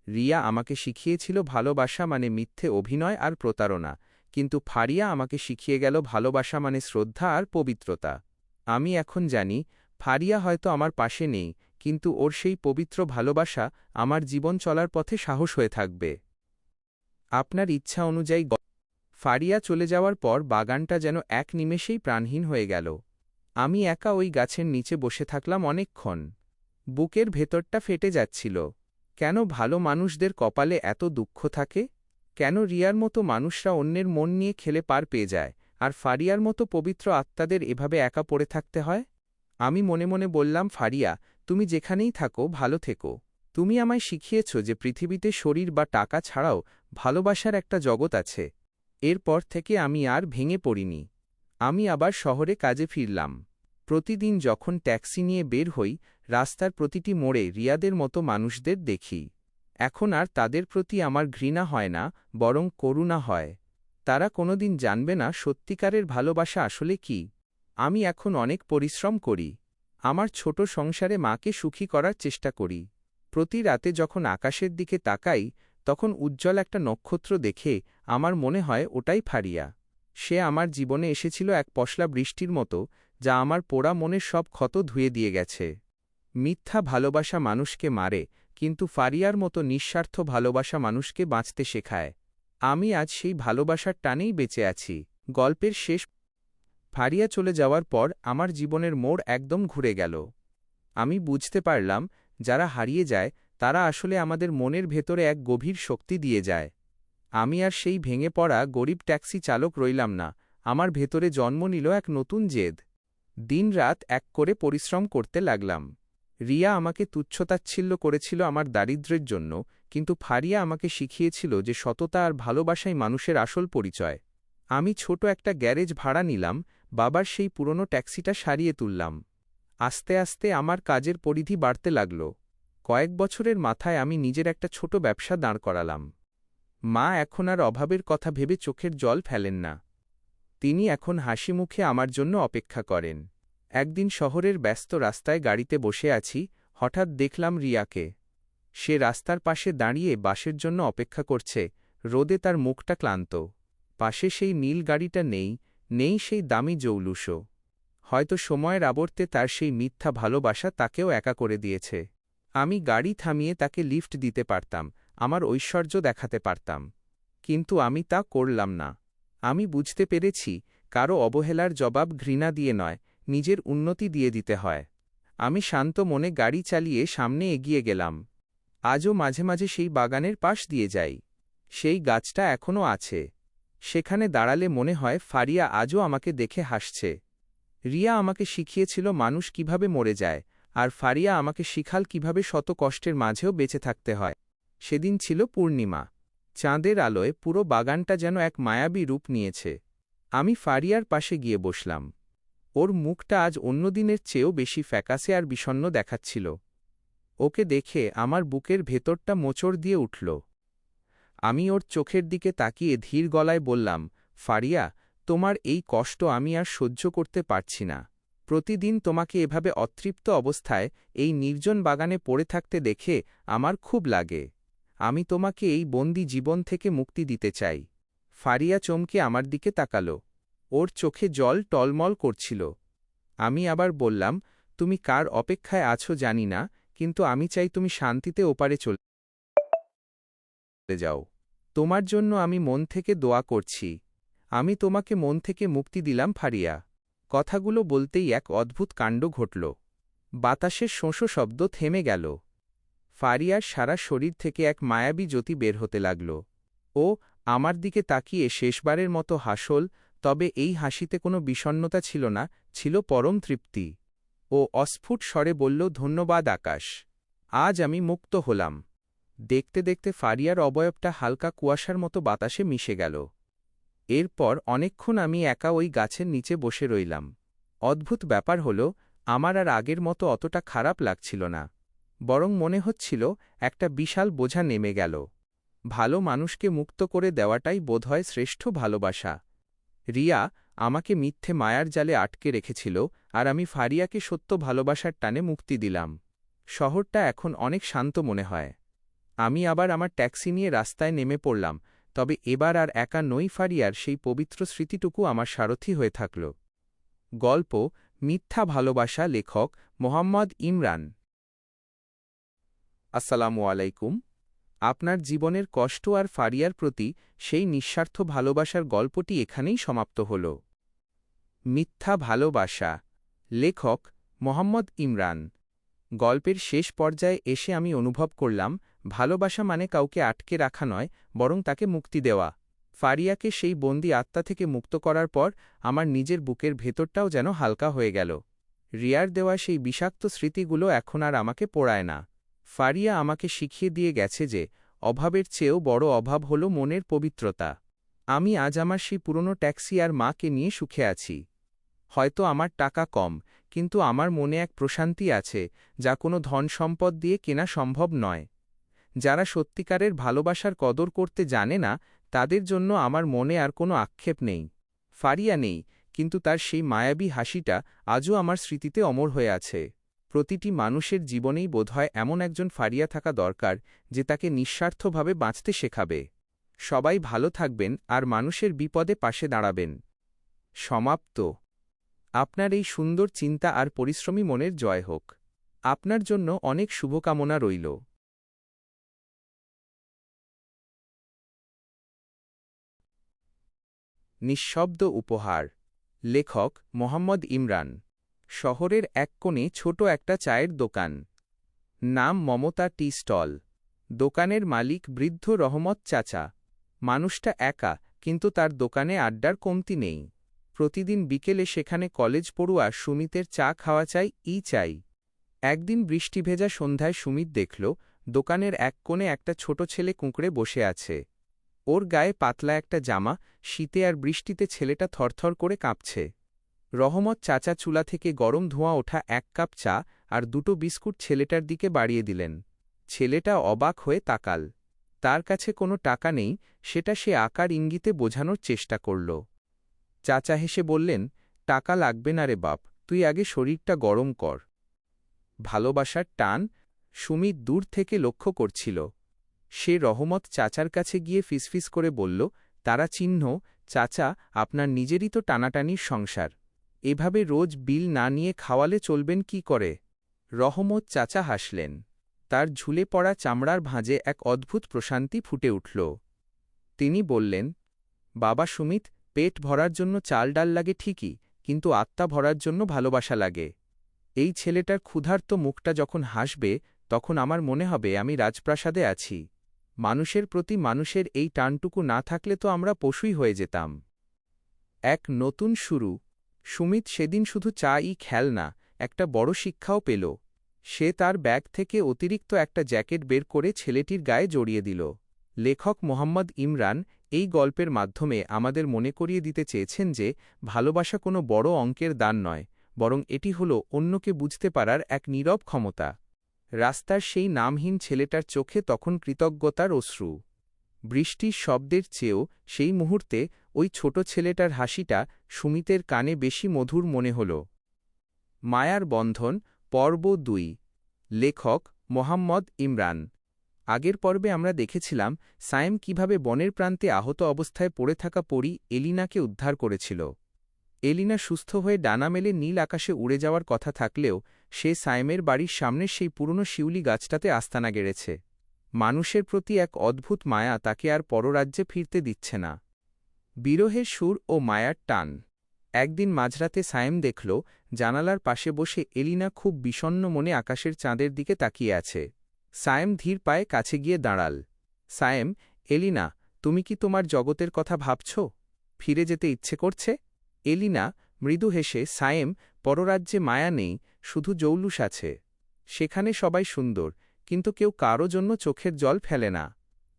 রিয়া আমাকে শিখিয়েছিল ভালোবাসা মানে মিথ্যে অভিনয় আর প্রতারণা, কিন্তু ফারিয়া আমাকে শিখিয়ে গেল ভালোবাসা মানে শ্রদ্ধা আর পবিত্রতা। আমি এখন জানি, ফারিয়া হয়তো আমার পাশে নেই, কিন্তু ওর সেই পবিত্র ভালোবাসা আমার জীবন চলার পথে সাহস হয়ে থাকবে। আপনার ইচ্ছা অনুযায়ী ফারিয়া চলে যাওয়ার পর বাগানটা যেন এক নিমেষেই প্রাণহীন হয়ে গেল। আমি একা ওই গাছের নিচে বসে থাকলাম অনেকক্ষণ। বুকের ভেতরটা ফেটে যাচ্ছিল। কেন ভালো মানুষদের কপালে এত দুঃখ থাকে? কেন রিয়ার মতো মানুষরা অন্যের মন নিয়ে খেলে পার পেয়ে যায়, আর ফারিয়ার মতো পবিত্র আত্মাদের এভাবে একা পড়ে থাকতে হয়? আমি মনে মনে বললাম, ফারিয়া, তুমি যেখানেই থাকো ভালো থেকো। তুমি আমায় শিখিয়েছ যে পৃথিবীতে শরীর বা টাকা ছাড়াও ভালোবাসার একটা জগৎ আছে। এরপর থেকে আমি আর ভেঙে পড়িনি। আমি আবার শহরে কাজে ফিরলাম। প্রতিদিন যখন ট্যাক্সি নিয়ে বের হই, রাস্তার প্রতিটি মোড়ে রিয়াদের মতো মানুষদের দেখি। এখন আর তাদের প্রতি আমার ঘৃণা হয় না, বরং করুণা হয়। তারা কোনোদিন জানবে না সত্যিকারের ভালোবাসা আসলে কি। আমি এখন অনেক পরিশ্রম করি। আমার ছোট সংসারে মাকে সুখী করার চেষ্টা করি। প্রতি রাতে যখন আকাশের দিকে তাকাই, তখন উজ্জ্বল একটা নক্ষত্র দেখে আমার মনে হয় ওটাই ফারিয়া। সে আমার জীবনে এসেছিল এক পশলা বৃষ্টির মতো, যা আমার পোড়া মনের সব ক্ষত ধুয়ে দিয়ে গেছে। মিথ্যা ভালোবাসা মানুষকে মারে, কিন্তু ফারিয়ার মতো নিঃস্বার্থ ভালোবাসা মানুষকে বাঁচতে শেখায়। আমি আজ সেই ভালোবাসার টানেই বেঁচে আছি। গল্পের শেষ। ফারিয়া চলে যাওয়ার পর আমার জীবনের মোড় একদম ঘুরে গেল। আমি বুঝতে পারলাম, যারা হারিয়ে যায় তারা আসলে আমাদের মনের ভেতরে এক গভীর শক্তি দিয়ে যায়। আমি আর সেই ভেঙে পড়া গরিব ট্যাক্সি চালক রইলাম না, আমার ভেতরে জন্ম নিল এক নতুন জেদ। দিনরাত এক করে পরিশ্রম করতে লাগলাম। রিয়া আমাকে তুচ্ছতাচ্ছিল্য করেছিল আমার দারিদ্র্যের জন্য, কিন্তু ফারিয়া আমাকে শিখিয়েছিল যে সততা আর ভালোবাসাই মানুষের আসল পরিচয়। আমি ছোট একটা গ্যারেজ ভাড়া নিলাম, বাবার সেই পুরনো ট্যাক্সিটা সারিয়ে তুললাম। আস্তে আস্তে আমার কাজের পরিধি বাড়তে লাগল। কয়েক বছরের মাথায় আমি নিজের একটা ছোট ব্যবসা দাঁড় করালাম। মা এখন আর অভাবের কথা ভেবে চোখের জল ফেলেন না। তিনি এখন হাসি মুখে আমার জন্য অপেক্ষা করেন। একদিন শহরের ব্যস্ত রাস্তায় গাড়িতে বসে আছি, হঠাৎ দেখলাম রিয়াকে। সে রাস্তার পাশে দাঁড়িয়ে বাসের জন্য অপেক্ষা করছে, রোদে তার মুখটা ক্লান্ত। পাশে সেই নীল গাড়িটা নেই, নেই সেই দামি জৌলুসও। হয়তো সময়ের আবর্তে তার সেই মিথ্যা ভালোবাসা তাকেও একা করে দিয়েছে। আমি গাড়ি থামিয়ে তাকে লিফট দিতে পারতাম, আমার ঐশ্বর্য দেখাতে পারতাম। কিন্তু আমি তা করলাম না। আমি বুঝতে পেরেছি, কারো অবহেলার জবাব ঘৃণা দিয়ে নয়, নিজের উন্নতি দিয়ে দিতে হয়। আমি শান্ত মনে গাড়ি চালিয়ে সামনে এগিয়ে গেলাম। আজও মাঝে মাঝে সেই বাগানের পাশ দিয়ে যাই। সেই গাছটা এখনও আছে। সেখানে দাঁড়ালে মনে হয় ফারিয়া আজও আমাকে দেখে হাসছে। রিয়া আমাকে শিখিয়েছিল মানুষ কিভাবে মরে যায়, আর ফারিয়া আমাকে শিখাল কিভাবে শত কষ্টের মাঝেও বেঁচে থাকতে হয়। সেদিন ছিল পূর্ণিমা। চাঁদের আলোয় পুরো বাগানটা যেন এক মায়াবী রূপ নিয়েছে। আমি ফারিয়ার পাশে গিয়ে বসলাম। ওর মুখটা আজ অন্যদিনের চেয়েও বেশি ফ্যাকাসে আর বিষণ্ণ দেখাচ্ছিল। ওকে দেখে আমার বুকের ভেতরটা মোচড় দিয়ে উঠল। আমি ওর চোখের দিকে তাকিয়ে ধীর গলায় বললাম, ফারিয়া, তোমার এই কষ্ট আমি আর সহ্য করতে পারছি না। প্রতিদিন তোমাকে এভাবে অতৃপ্ত অবস্থায় এই নির্জন বাগানে পড়ে থাকতে দেখে আমার খুব লাগে। আমি তোমাকে এই বন্দি জীবন থেকে মুক্তি দিতে চাই। ফারিয়া চমকে আমার দিকে তাকাল। ওর চোখে জল টলমল করছিল। আমি আবার বললাম, তুমি কার অপেক্ষায় আছো জানি না, কিন্তু আমি চাই তুমি শান্তিতে ওপারে চলে যাও। তোমার জন্য আমি মন থেকে দোয়া করছি। আমি তোমাকে মন থেকে মুক্তি দিলাম ফারিয়া। কথাগুলো বলতেই এক অদ্ভুত কাণ্ড ঘটল। বাতাসের শোঁসো শব্দ থেমে গেল। ফারিয়ার সারা শরীর থেকে এক মায়াবী জ্যোতি বের হতে লাগল। ও আমার দিকে তাকিয়ে শেষবারের মতো হাসল, তবে এই হাসিতে কোনো বিষণ্ণতা ছিল না, ছিল পরম তৃপ্তি। ও অস্ফুট স্বরে বলল, ধন্যবাদ আকাশ। আজ আমি মুক্ত হলাম। দেখতে দেখতে ফারিয়ার অবয়বটা হালকা কুয়াশার মতো বাতাসে মিশে গেল। এরপর অনেকক্ষণ আমি একা ওই গাছের নিচে বসে রইলাম। অদ্ভুত ব্যাপার হল, আমার আর আগের মতো অতটা খারাপ লাগছিল না। বরং মনে হচ্ছিল একটা বিশাল বোঝা নেমে গেল। ভালো মানুষকে মুক্ত করে দেওয়াটাই বোধহয় শ্রেষ্ঠ ভালোবাসা। রিয়া আমাকে মিথ্যে মায়ার জালে আটকে রেখেছিল, আর আমি ফারিয়াকে সত্য ভালোবাসার টানে মুক্তি দিলাম। শহরটা এখন অনেক শান্ত মনে হয়। আমি আবার আমার ট্যাক্সি নিয়ে রাস্তায় নেমে পড়লাম, তবে এবার আর একা নই। ফারিয়ার সেই পবিত্র স্মৃতিটুকু আমার সারথি হয়ে থাকল। গল্প মিথ্যা ভালোবাসা, লেখক মোহাম্মদ ইমরান। আসসালামু আলাইকুম। আপনার জীবনের কষ্ট আর ফারিয়ার প্রতি সেই নিঃস্বার্থ ভালোবাসার গল্পটি এখানেই সমাপ্ত হল। মিথ্যা ভালোবাসা, লেখক মোহাম্মদ ইমরান। গল্পের শেষ পর্যায়ে এসে আমি অনুভব করলাম, ভালোবাসা মানে কাউকে আটকে রাখা নয়, বরং তাকে মুক্তি দেওয়া। ফারিয়াকে সেই বন্দি আত্মা থেকে মুক্ত করার পর আমার নিজের বুকের ভেতরটাও যেন হালকা হয়ে গেল। রিয়ার দেওয়া সেই বিষাক্ত স্মৃতিগুলো এখন আর আমাকে পোড়ায় না। ফারিয়া আমাকে শিখিয়ে দিয়ে গেছে যে অভাবের চেয়েও বড় অভাব হল মনের পবিত্রতা। আমি আজ আমার সেই পুরনো ট্যাক্সি আর মাকে নিয়ে সুখে আছি। হয়তো আমার টাকা কম, কিন্তু আমার মনে এক প্রশান্তি আছে, যা কোনো ধন সম্পদ দিয়ে কেনা সম্ভব নয়। যারা সত্যিকারের ভালোবাসার কদর করতে জানে না, তাদের জন্য আমার মনে আর কোনো আক্ষেপ নেই। ফারিয়া নেই, কিন্তু তার সেই মায়াবী হাসিটা আজও আমার স্মৃতিতে অমর হয়ে আছে। প্রতিটি মানুষের জীবনেই বোধহয় এমন একজন ফারিয়া থাকা দরকার, যে তাকে নিঃস্বার্থভাবে বাঁচতে শেখাবে। সবাই ভালো থাকবেন আর মানুষের বিপদে পাশে দাঁড়াবেন। সমাপ্ত। আপনার এই সুন্দর চিন্তা আর পরিশ্রমী মনের জয় হোক। আপনার জন্য অনেক শুভকামনা রইল। নিঃশব্দ উপহার, লেখক মোহাম্মদ ইমরান। শহরের এক কোণে ছোট একটা চায়ের দোকান। নাম মমতা টি স্টল। দোকানের মালিক বৃদ্ধ রহমত চাচা। মানুষটা একা, কিন্তু তার দোকানে আড্ডার কমতি নেই। প্রতিদিন বিকেলে সেখানে কলেজ পড়ুয়া সুমিতের চা খাওয়া চাই। একদিন বৃষ্টিভেজা সন্ধ্যায় সুমিত দেখল দোকানের এক কোণে একটা ছোট ছেলে কুঁকড়ে বসে আছে। ওর গায়ে পাতলা একটা জামা, শীতে আর বৃষ্টিতে ছেলেটা থরথর করে কাঁপছে। রহমত চাচা চুলা থেকে গরম ধোঁয়া ওঠা এক কাপ চা আর দুটো বিস্কুট ছেলেটার দিকে বাড়িয়ে দিলেন। ছেলেটা অবাক হয়ে তাকাল। তার কাছে কোনো টাকা নেই, সেটা সে আকার ইঙ্গিতে বোঝানোর চেষ্টা করল। চাচা হেসে বললেন, টাকা লাগবে না রে বাপ, তুই আগে শরীরটা গরম কর। ভালোবাসার টান সুমিত দূর থেকে লক্ষ্য করছিল। সে রহমত চাচার কাছে গিয়ে ফিসফিস করে বলল, তারা চিহ্ন, চাচা, আপনার নিজেরই তো টানাটানির সংসার। এভাবে রোজ বিল না নিয়ে খাওয়ালে চলবেন কি করে? রহমত চাচা হাসলেন। তার ঝুলে পড়া চামড়ার ভাঁজে এক অদ্ভুত প্রশান্তি ফুটে উঠল। তিনি বললেন, বাবা সুমিত, পেট ভরার জন্য চাল ডাল লাগে ঠিকই, কিন্তু আত্মা ভরার জন্য ভালোবাসা লাগে। এই ছেলেটার ক্ষুধার্ত মুখটা যখন হাসবে, তখন আমার মনে হবে আমি রাজপ্রাসাদে আছি। মানুষের প্রতি মানুষের এই টানটুকু না থাকলে তো আমরা পশুই হয়ে যেতাম। এক নতুন শুরু। সুমিত সেদিন শুধু চাই খেল না, একটা বড় শিক্ষাও পেল। সে তার ব্যাগ থেকে অতিরিক্ত একটা জ্যাকেট বের করে ছেলেটির গায়ে জড়িয়ে দিল। লেখক মোহাম্মদ ইমরান এই গল্পের মাধ্যমে আমাদের মনে করিয়ে দিতে চেয়েছেন যে ভালোবাসা কোনো বড় অঙ্কের দান নয়, বরং এটি হল অন্যকে বুঝতে পারার এক নীরব ক্ষমতা। রাস্তার সেই নামহীন ছেলেটার চোখে তখন কৃতজ্ঞতার অশ্রু। বৃষ্টির শব্দের চেয়েও সেই মুহূর্তে ওই ছোট ছেলেটার হাসিটা সুমিতের কানে বেশি মধুর মনে হল। মায়ার বন্ধন, পর্ব ২। লেখক মোহাম্মদ ইমরান। আগের পর্বে আমরা দেখেছিলাম সায়েম কিভাবে বনের প্রান্তে আহত অবস্থায় পড়ে থাকা পরী এলিনাকে উদ্ধার করেছিল। এলিনা সুস্থ হয়ে ডানা মেলে নীল আকাশে উড়ে যাওয়ার কথা থাকলেও সে সায়েমের বাড়ির সামনের সেই পুরনো শিউলি গাছটাতে আস্তানা গেড়েছে। মানুষের প্রতি এক অদ্ভুত মায়া তাকে আর পররাজ্যে ফিরতে দিচ্ছে না। বিরহের সুর ও মায়ার টান। একদিন মাঝরাতে সায়েম দেখল জানালার পাশে বসে এলিনা খুব বিষণ্ণ মনে আকাশের চাঁদের দিকে তাকিয়ে আছে। সায়েম ধীর পায়ে কাছে গিয়ে দাঁড়াল। সায়েম, এলিনা, তুমি কি তোমার জগতের কথা ভাবছ? ফিরে যেতে ইচ্ছে করছে? এলিনা মৃদু হেসে, সায়েম, পররাজ্যে মায়া নেই, শুধু জৌলুস আছে। সেখানে সবাই সুন্দর, কিন্তু কেউ কারো জন্য চোখের জল ফেলে না।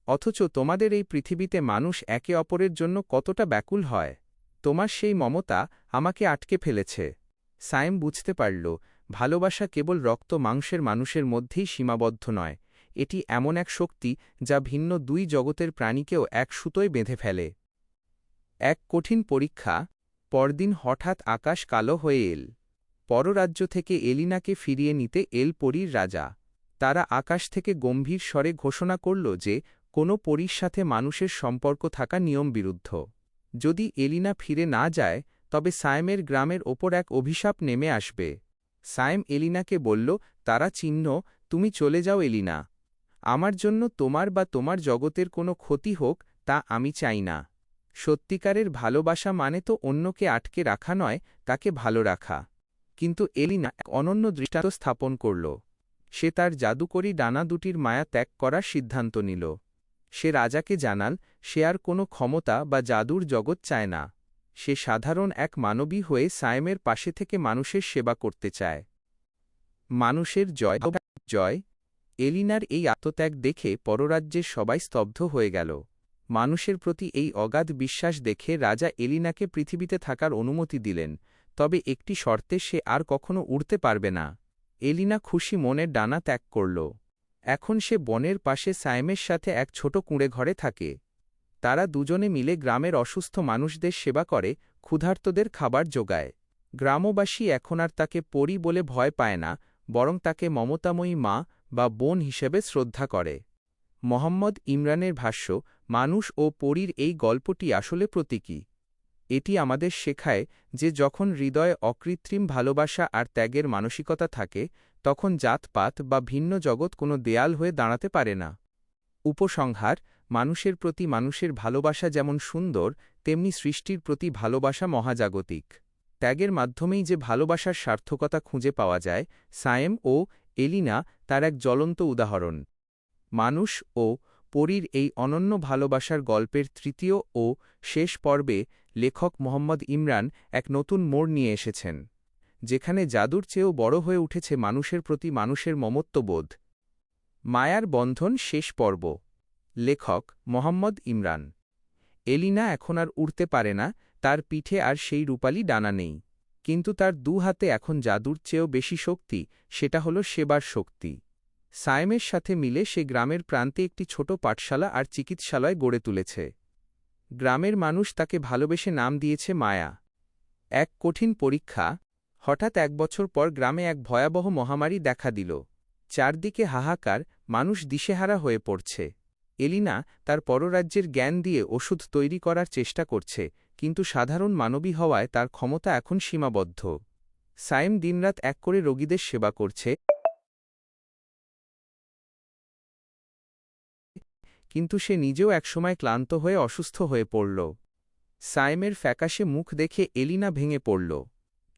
অথচ তোমাদের এই পৃথিবীতে মানুষ একে অপরের জন্য কতটা ব্যাকুল হয়। তোমার সেই মমতা আমাকে আটকে ফেলেছে। সায়েম বুঝতে পারল, ভালোবাসা কেবল রক্ত মাংসের মানুষের মধ্যেই সীমাবদ্ধ নয়, এটি এমন এক শক্তি যা ভিন্ন দুই জগতের প্রাণীকেও এক সুতোয় বেঁধে ফেলে। এক কঠিন পরীক্ষা। পরদিন হঠাৎ আকাশ কালো হয়ে এল। পররাজ্য থেকে এলিনাকে ফিরিয়ে নিতে এল পরীর রাজা। তারা আকাশ থেকে গম্ভীর স্বরে ঘোষণা করল যে কোনো পরীর সাথে মানুষের সম্পর্ক থাকা নিয়মবিরুদ্ধ। যদি এলিনা ফিরে না যায়, তবে সায়েমের গ্রামের ওপর এক অভিশাপ নেমে আসবে। সায়েম এলিনাকে বলল, তারা চিহ্ন, তুমি চলে যাও এলিনা। আমার জন্য তোমার বা তোমার জগতের কোনো ক্ষতি হোক, তা আমি চাই না। সত্যিকারের ভালোবাসা মানে তো অন্যকে আটকে রাখা নয়, তাকে ভালো রাখা। কিন্তু এলিনা এক অনন্য দৃষ্টান্ত স্থাপন করল। সে তার জাদুকরী ডানা দুটির মায়া ত্যাগ করার সিদ্ধান্ত নিল। সে রাজাকে জানাল, সে আর কোনো ক্ষমতা বা জাদুর জগৎ চায় না। সে সাধারণ এক মানবী হয়ে সায়েমের পাশে থেকে মানুষের সেবা করতে চায়। মানুষের জয় জয়। এলিনার এই আত্মত্যাগ দেখে পররাজ্যের সবাই স্তব্ধ হয়ে গেল। মানুষের প্রতি এই অগাধ বিশ্বাস দেখে রাজা এলিনাকে পৃথিবীতে থাকার অনুমতি দিলেন, তবে একটি শর্তে সে আর কখনো উড়তে পারবে না। এলিনা খুশি মনের ডানা ত্যাগ করল। এখন সে বনের পাশে সায়েমের সাথে এক ছোট কুঁড়ে ঘরে থাকে। তারা দুজনে মিলে গ্রামের অসুস্থ মানুষদের সেবা করে, ক্ষুধার্তদের খাবার যোগায়। গ্রামবাসী এখন আর তাকে পরী বলে ভয় পায় না, বরং তাকে মমতাময়ী মা বা বোন হিসেবে শ্রদ্ধা করে। মোহাম্মদ ইমরানের ভাষ্য, মানুষ ও পরীর এই গল্পটি আসলে প্রতীকী। এটি আমাদের শেখায় যে যখন হৃদয়ে অকৃত্রিম ভালোবাসা আর ত্যাগের মানসিকতা থাকে, তখন জাতপাত বা ভিন্ন জগৎ কোনো দেয়াল হয়ে দাঁড়াতে পারে না। উপসংহার, মানুষের প্রতি মানুষের ভালোবাসা যেমন সুন্দর, তেমনি সৃষ্টির প্রতি ভালোবাসা মহাজাগতিক। ত্যাগের মাধ্যমেই যে ভালোবাসার সার্থকতা খুঁজে পাওয়া যায়, সায়েম ও এলিনা তার এক জ্বলন্ত উদাহরণ। মানুষ ও পরীর এই অনন্য ভালোবাসার গল্পের তৃতীয় ও শেষ পর্বে লেখক মোহাম্মদ ইমরান এক নতুন মোড় নিয়ে এসেছেন। যেখানে জাদুর চেয়েও বড় হয়ে উঠেছে মানুষের প্রতি মানুষের মমত্ববোধ। মায়ার বন্ধন শেষ পর্ব। লেখক মোহাম্মদ ইমরান। এলিনা এখন আর উড়তে পারে না, তার পিঠে আর সেই রূপালী ডানা নেই। কিন্তু তার দু হাতে এখন জাদুর চেয়েও বেশি শক্তি, সেটা হল সেবার শক্তি। সায়েমের সাথে মিলে সে গ্রামের প্রান্তে একটি ছোট পাঠশালা আর চিকিৎসালয় গড়ে তুলেছে। গ্রামের মানুষ তাকে ভালোবেসে নাম দিয়েছে মায়া। এক কঠিন পরীক্ষা। হঠাৎ 1 বছর পর গ্রামে এক ভয়াবহ মহামারী দেখা দিল। চারদিকে হাহাকার, মানুষ দিশেহারা হয়ে পড়ছে। এলিনা তার পররাজ্যের জ্ঞান দিয়ে ওষুধ তৈরি করার চেষ্টা করছে, কিন্তু সাধারণ মানবী হওয়ায় তার ক্ষমতা এখন সীমাবদ্ধ। সায়েম দিনরাত এক করে রোগীদের সেবা করছে, কিন্তু সে নিজেও একসময় ক্লান্ত হয়ে অসুস্থ হয়ে পড়ল। সায়েমের ফ্যাকাশে মুখ দেখে এলিনা ভেঙে পড়ল।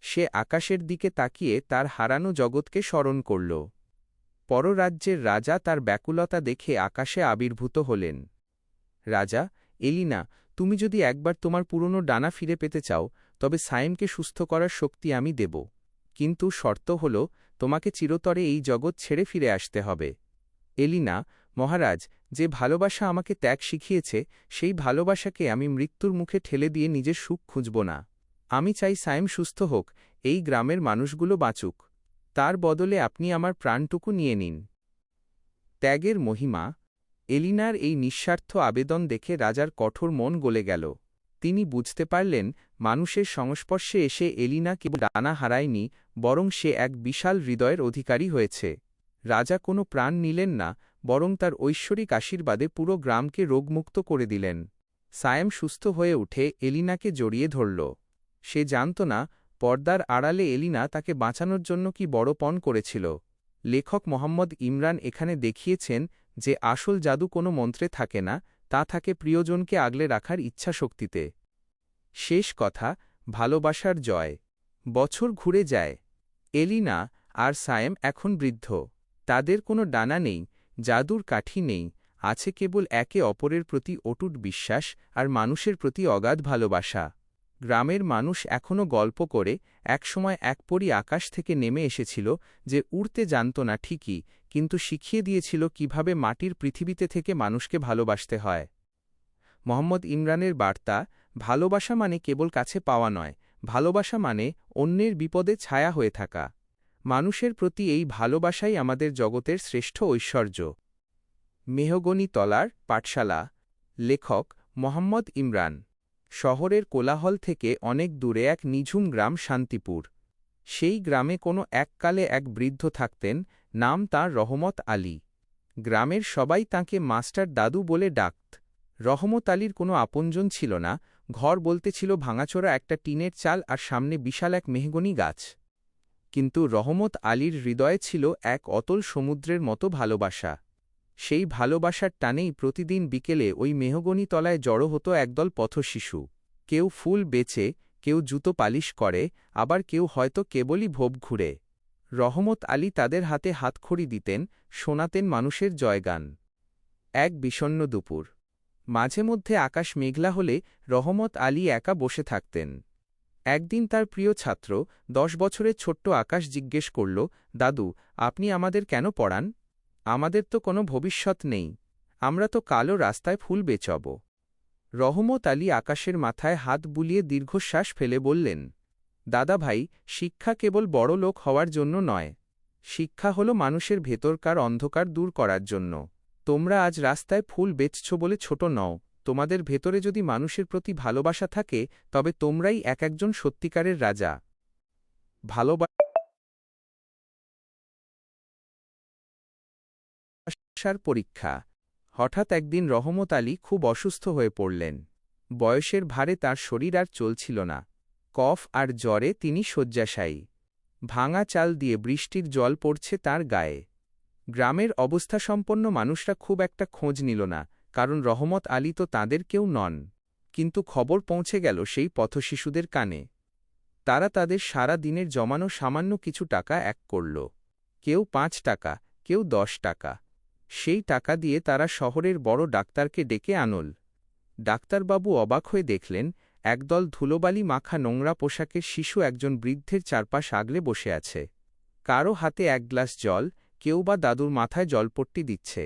সে আকাশের দিকে তাকিয়ে তার হারানো জগৎকে স্মরণ করল। পররাজ্যের রাজা তার ব্যাকুলতা দেখে আকাশে আবির্ভূত হলেন। রাজা, এলিনা, তুমি যদি একবার তোমার পুরনো ডানা ফিরে পেতে চাও, তবে সায়েমকে সুস্থ করার শক্তি আমি দেব। কিন্তু শর্ত হল, তোমাকে চিরতরে এই জগৎ ছেড়ে ফিরে আসতে হবে। এলিনা, মহারাজ, যে ভালোবাসা আমাকে ত্যাগ শিখিয়েছে, সেই ভালোবাসাকে আমি মৃত্যুর মুখে ঠেলে দিয়ে নিজের সুখ খুঁজব না। আমি চাই সায়েম সুস্থ হোক, এই গ্রামের মানুষগুলো বাঁচুক। তার বদলে আপনি আমার প্রাণটুকু নিয়ে নিন। ত্যাগের মহিমা। এলিনার এই নিঃস্বার্থ আবেদন দেখে রাজার কঠোর মন গলে গেল। তিনি বুঝতে পারলেন, মানুষের সংস্পর্শে এসে এলিনা কেবল ডানা হারায়নি, বরং সে এক বিশাল হৃদয়ের অধিকারী হয়েছে। রাজা কোনো প্রাণ নিলেন না, বরং তার ঐশ্বরিক আশীর্বাদে পুরো গ্রামকে রোগমুক্ত করে দিলেন। সায়েম সুস্থ হয়ে উঠে এলিনাকে জড়িয়ে ধরল। সে জানত না, পর্দার আড়ালে এলিনা তাকে বাঁচানোর জন্য কি বড় পণ করেছিল। লেখক মোহাম্মদ ইমরান এখানে দেখিয়েছেন যে আসল জাদু কোনো মন্ত্রে থাকে না, তা থাকে প্রিয়জনকে আগলে রাখার ইচ্ছাশক্তিতে। শেষ কথা, ভালোবাসার জয়। বছর ঘুরে যায়। এলিনা আর সায়েম এখন বৃদ্ধ। তাদের কোনো ডানা নেই, জাদুর কাঠি নেই, আছে কেবল একে অপরের প্রতি অটুট বিশ্বাস আর মানুষের প্রতি অগাধ ভালোবাসা। গ্রামের মানুষ এখনও গল্প করে, একসময় এক পরী আকাশ থেকে নেমে এসেছিল, যে উড়তে জানত না ঠিকই, কিন্তু শিখিয়ে দিয়েছিল কিভাবে মাটির পৃথিবীতে থেকে মানুষকে ভালোবাসতে হয়। মোহাম্মদ ইমরানের বার্তা, ভালোবাসা মানে কেবল কাছে পাওয়া নয়, ভালোবাসা মানে অন্যের বিপদে ছায়া হয়ে থাকা। মানুষের প্রতি এই ভালোবাসাই আমাদের জগতের শ্রেষ্ঠ ঐশ্বর্য। মেহগনি তলার পাঠশালা। লেখক মোহাম্মদ ইমরান। শহরের কোলাহল থেকে অনেক দূরে এক নিঝুম গ্রাম শান্তিপুর। সেই গ্রামে কোনো এককালে এক বৃদ্ধ থাকতেন, নাম তাঁর রহমত আলী। গ্রামের সবাই তাঁকে মাস্টার দাদু বলে ডাকত। রহমত আলীর কোনো আপনজন ছিল না, ঘর বলতে ছিল ভাঙাচোরা একটা টিনের চাল আর সামনে বিশাল এক মেহগনি গাছ। কিন্তু রহমত আলীর হৃদয়ে ছিল এক অতল সমুদ্রের মতো ভালোবাসা। সেই ভালোবাসার টানেই প্রতিদিন বিকেলে ওই মেহগনি তলায় জড়ো হতো একদল পথশিশু। কেউ ফুল বেচে, কেউ জুতো পালিশ করে, আবার কেউ হয়তো কেবলই ভোব ঘুরে। রহমত আলী তাদের হাতে হাতখড়ি দিতেন, শোনাতেন মানুষের জয়গান। এক বিষণ্ণ দুপুর। মাঝে মধ্যে আকাশ মেঘলা হলে রহমত আলী একা বসে থাকতেন। একদিন তার প্রিয় ছাত্র, 10 বছরের ছোট্ট আকাশ জিজ্ঞেস করল, দাদু, আপনি আমাদের কেন পড়ান? আমাদের তো কোনো ভবিষ্যৎ নেই, আমরা তো কালো রাস্তায় ফুল বেচব। রহমত আলী আকাশের মাথায় হাত বুলিয়ে দীর্ঘশ্বাস ফেলে বললেন, দাদা ভাই, শিক্ষা কেবল বড় লোক হওয়ার জন্য নয়, শিক্ষা হল মানুষের ভেতরকার অন্ধকার দূর করার জন্য। তোমরা আজ রাস্তায় ফুল বেচছ বলে ছোট নও, তোমাদের ভেতরে যদি মানুষের প্রতি ভালোবাসা থাকে, তবে তোমরাই একজন সত্যিকারের রাজা। ভালোবাসার পরীক্ষা। হঠাৎ একদিন রহমত আলী খুব অসুস্থ হয়ে পড়লেন। বয়সের ভারে তার শরীর আর চলছিল না। কফ আর জ্বরে তিনি শয্যাশায়ী। ভাঙা চাল দিয়ে বৃষ্টির জল পড়ছে তার গায়ে। গ্রামের অবস্থাসম্পন্ন মানুষরা খুব একটা খোঁজ নিল না, কারণ রহমত আলী তো তাঁদের কেউ নন। কিন্তু খবর পৌঁছে গেল সেই পথশিশুদের কানে। তারা তাদের সারা দিনের জমানো সামান্য কিছু টাকা এক করল। কেউ 5 টাকা, কেউ 10 টাকা। সেই টাকা দিয়ে তারা শহরের বড় ডাক্তারকে ডেকে আনল। ডাক্তারবাবু অবাক হয়ে দেখলেন, একদল ধুলোবালি মাখা নোংরা পোশাকের শিশু একজন বৃদ্ধের চারপাশ আগলে বসে আছে। কারো হাতে এক গ্লাস জল, কেউ বা দাদুর মাথায় জলপট্টি দিচ্ছে।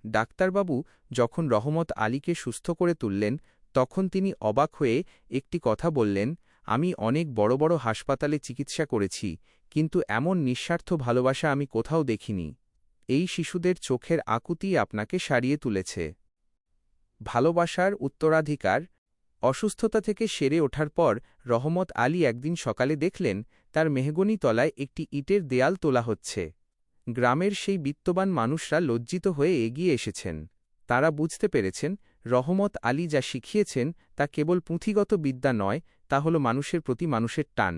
ডাক্তারবাবু যখন রহমত আলীকে সুস্থ করে তুললেন, তখন তিনি অবাক হয়ে একটি কথা বললেন, আমি অনেক বড় বড় হাসপাতালে চিকিৎসা করেছি, কিন্তু এমন নিঃস্বার্থ ভালোবাসা আমি কোথাও দেখিনি। এই শিশুদের চোখের আকুতি আপনাকে সারিয়ে তুলেছে। ভালোবাসার উত্তরাধিকার। অসুস্থতা থেকে সেরে ওঠার পর রহমত আলী একদিন সকালে দেখলেন তার মেহগনি তলায় একটি ইটের দেয়াল তোলা হচ্ছে। গ্রামের সেই বিত্তবান মানুষরা লজ্জিত হয়ে এগিয়ে এসেছেন। তারা বুঝতে পেরেছেন রহমত আলী যা শিখিয়েছেন তা কেবল পুঁথিগত বিদ্যা নয়, তা হল মানুষের প্রতি মানুষের টান।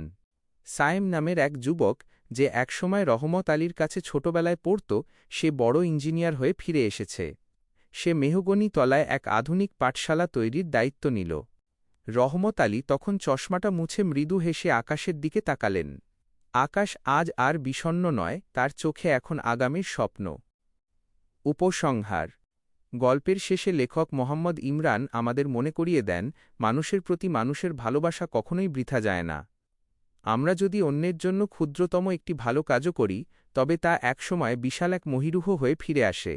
সায়েম নামের এক যুবক, যে একসময় রহমত আলীর কাছে ছোটবেলায় পড়ত, সে বড় ইঞ্জিনিয়ার হয়ে ফিরে এসেছে। সে মেহগনি তলায় এক আধুনিক পাঠশালা তৈরির দায়িত্ব নিল। রহমত আলী তখন চশমাটা মুছে মৃদু হেসে আকাশের দিকে তাকালেন। আকাশ আজ আর বিষণ্ণ নয়, তার চোখে এখন আগামীর স্বপ্ন। উপসংহার। গল্পের শেষে লেখক মোহাম্মদ ইমরান আমাদের মনে করিয়ে দেন, মানুষের প্রতি মানুষের ভালোবাসা কখনোই বৃথা যায় না। আমরা যদি অন্যের জন্য ক্ষুদ্রতম একটি ভালো কাজও করি, তবে তা একসময় বিশাল এক মহীরুহ হয়ে ফিরে আসে।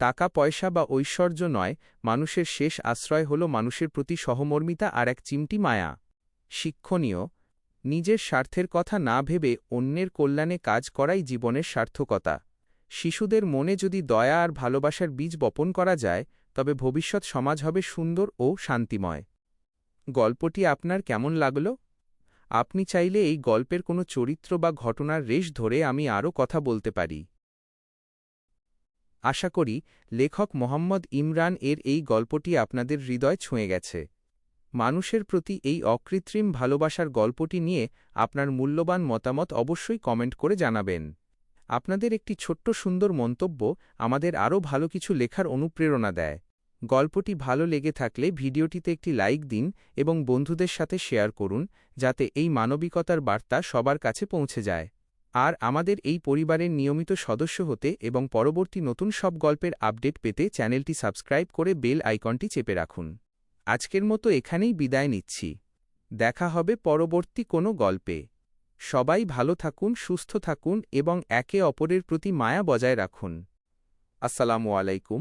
টাকা পয়সা বা ঐশ্বর্য নয়, মানুষের শেষ আশ্রয় হল মানুষের প্রতি সহমর্মিতা আর এক চিমটি মায়া। শিক্ষণীয়। নিজের স্বার্থের কথা না ভেবে অন্যের কল্যাণে কাজ করাই জীবনের সার্থকতা। শিশুদের মনে যদি দয়া আর ভালোবাসার বীজ বপন করা যায়, তবে ভবিষ্যৎ সমাজ হবে সুন্দর ও শান্তিময়। গল্পটি আপনার কেমন লাগল? আপনি চাইলে এই গল্পের কোনো চরিত্র বা ঘটনার রেশ ধরে আমি আরও কথা বলতে পারি। আশা করি লেখক মোহাম্মদ ইমরান এর এই গল্পটি আপনাদের হৃদয় ছুঁয়ে গেছে। মানুষের প্রতি এই অকৃত্রিম ভালোবাসার গল্পটি নিয়ে আপনার মূল্যবান মতামত অবশ্যই কমেন্ট করে জানাবেন। আপনাদের একটি ছোট্ট সুন্দর মন্তব্য আমাদের আরও ভালো কিছু লেখার অনুপ্রেরণা দেয়। গল্পটি ভালো লেগে থাকলে ভিডিওটিতে একটি লাইক দিন এবং বন্ধুদের সাথে শেয়ার করুন, যাতে এই মানবিকতার বার্তা সবার কাছে পৌঁছে যায়। আর আমাদের এই পরিবারের নিয়মিত সদস্য হতে এবং পরবর্তী নতুন সব গল্পের আপডেট পেতে চ্যানেলটি সাবস্ক্রাইব করে বেল আইকনটি চেপে রাখুন। আজকের মতো এখানেই বিদায় নিচ্ছি। দেখা হবে পরবর্তী কোনো গল্পে। সবাই ভালো থাকুন, সুস্থ থাকুন এবং একে অপরের প্রতি মায়া বজায় রাখুন। আসসালামু আলাইকুম।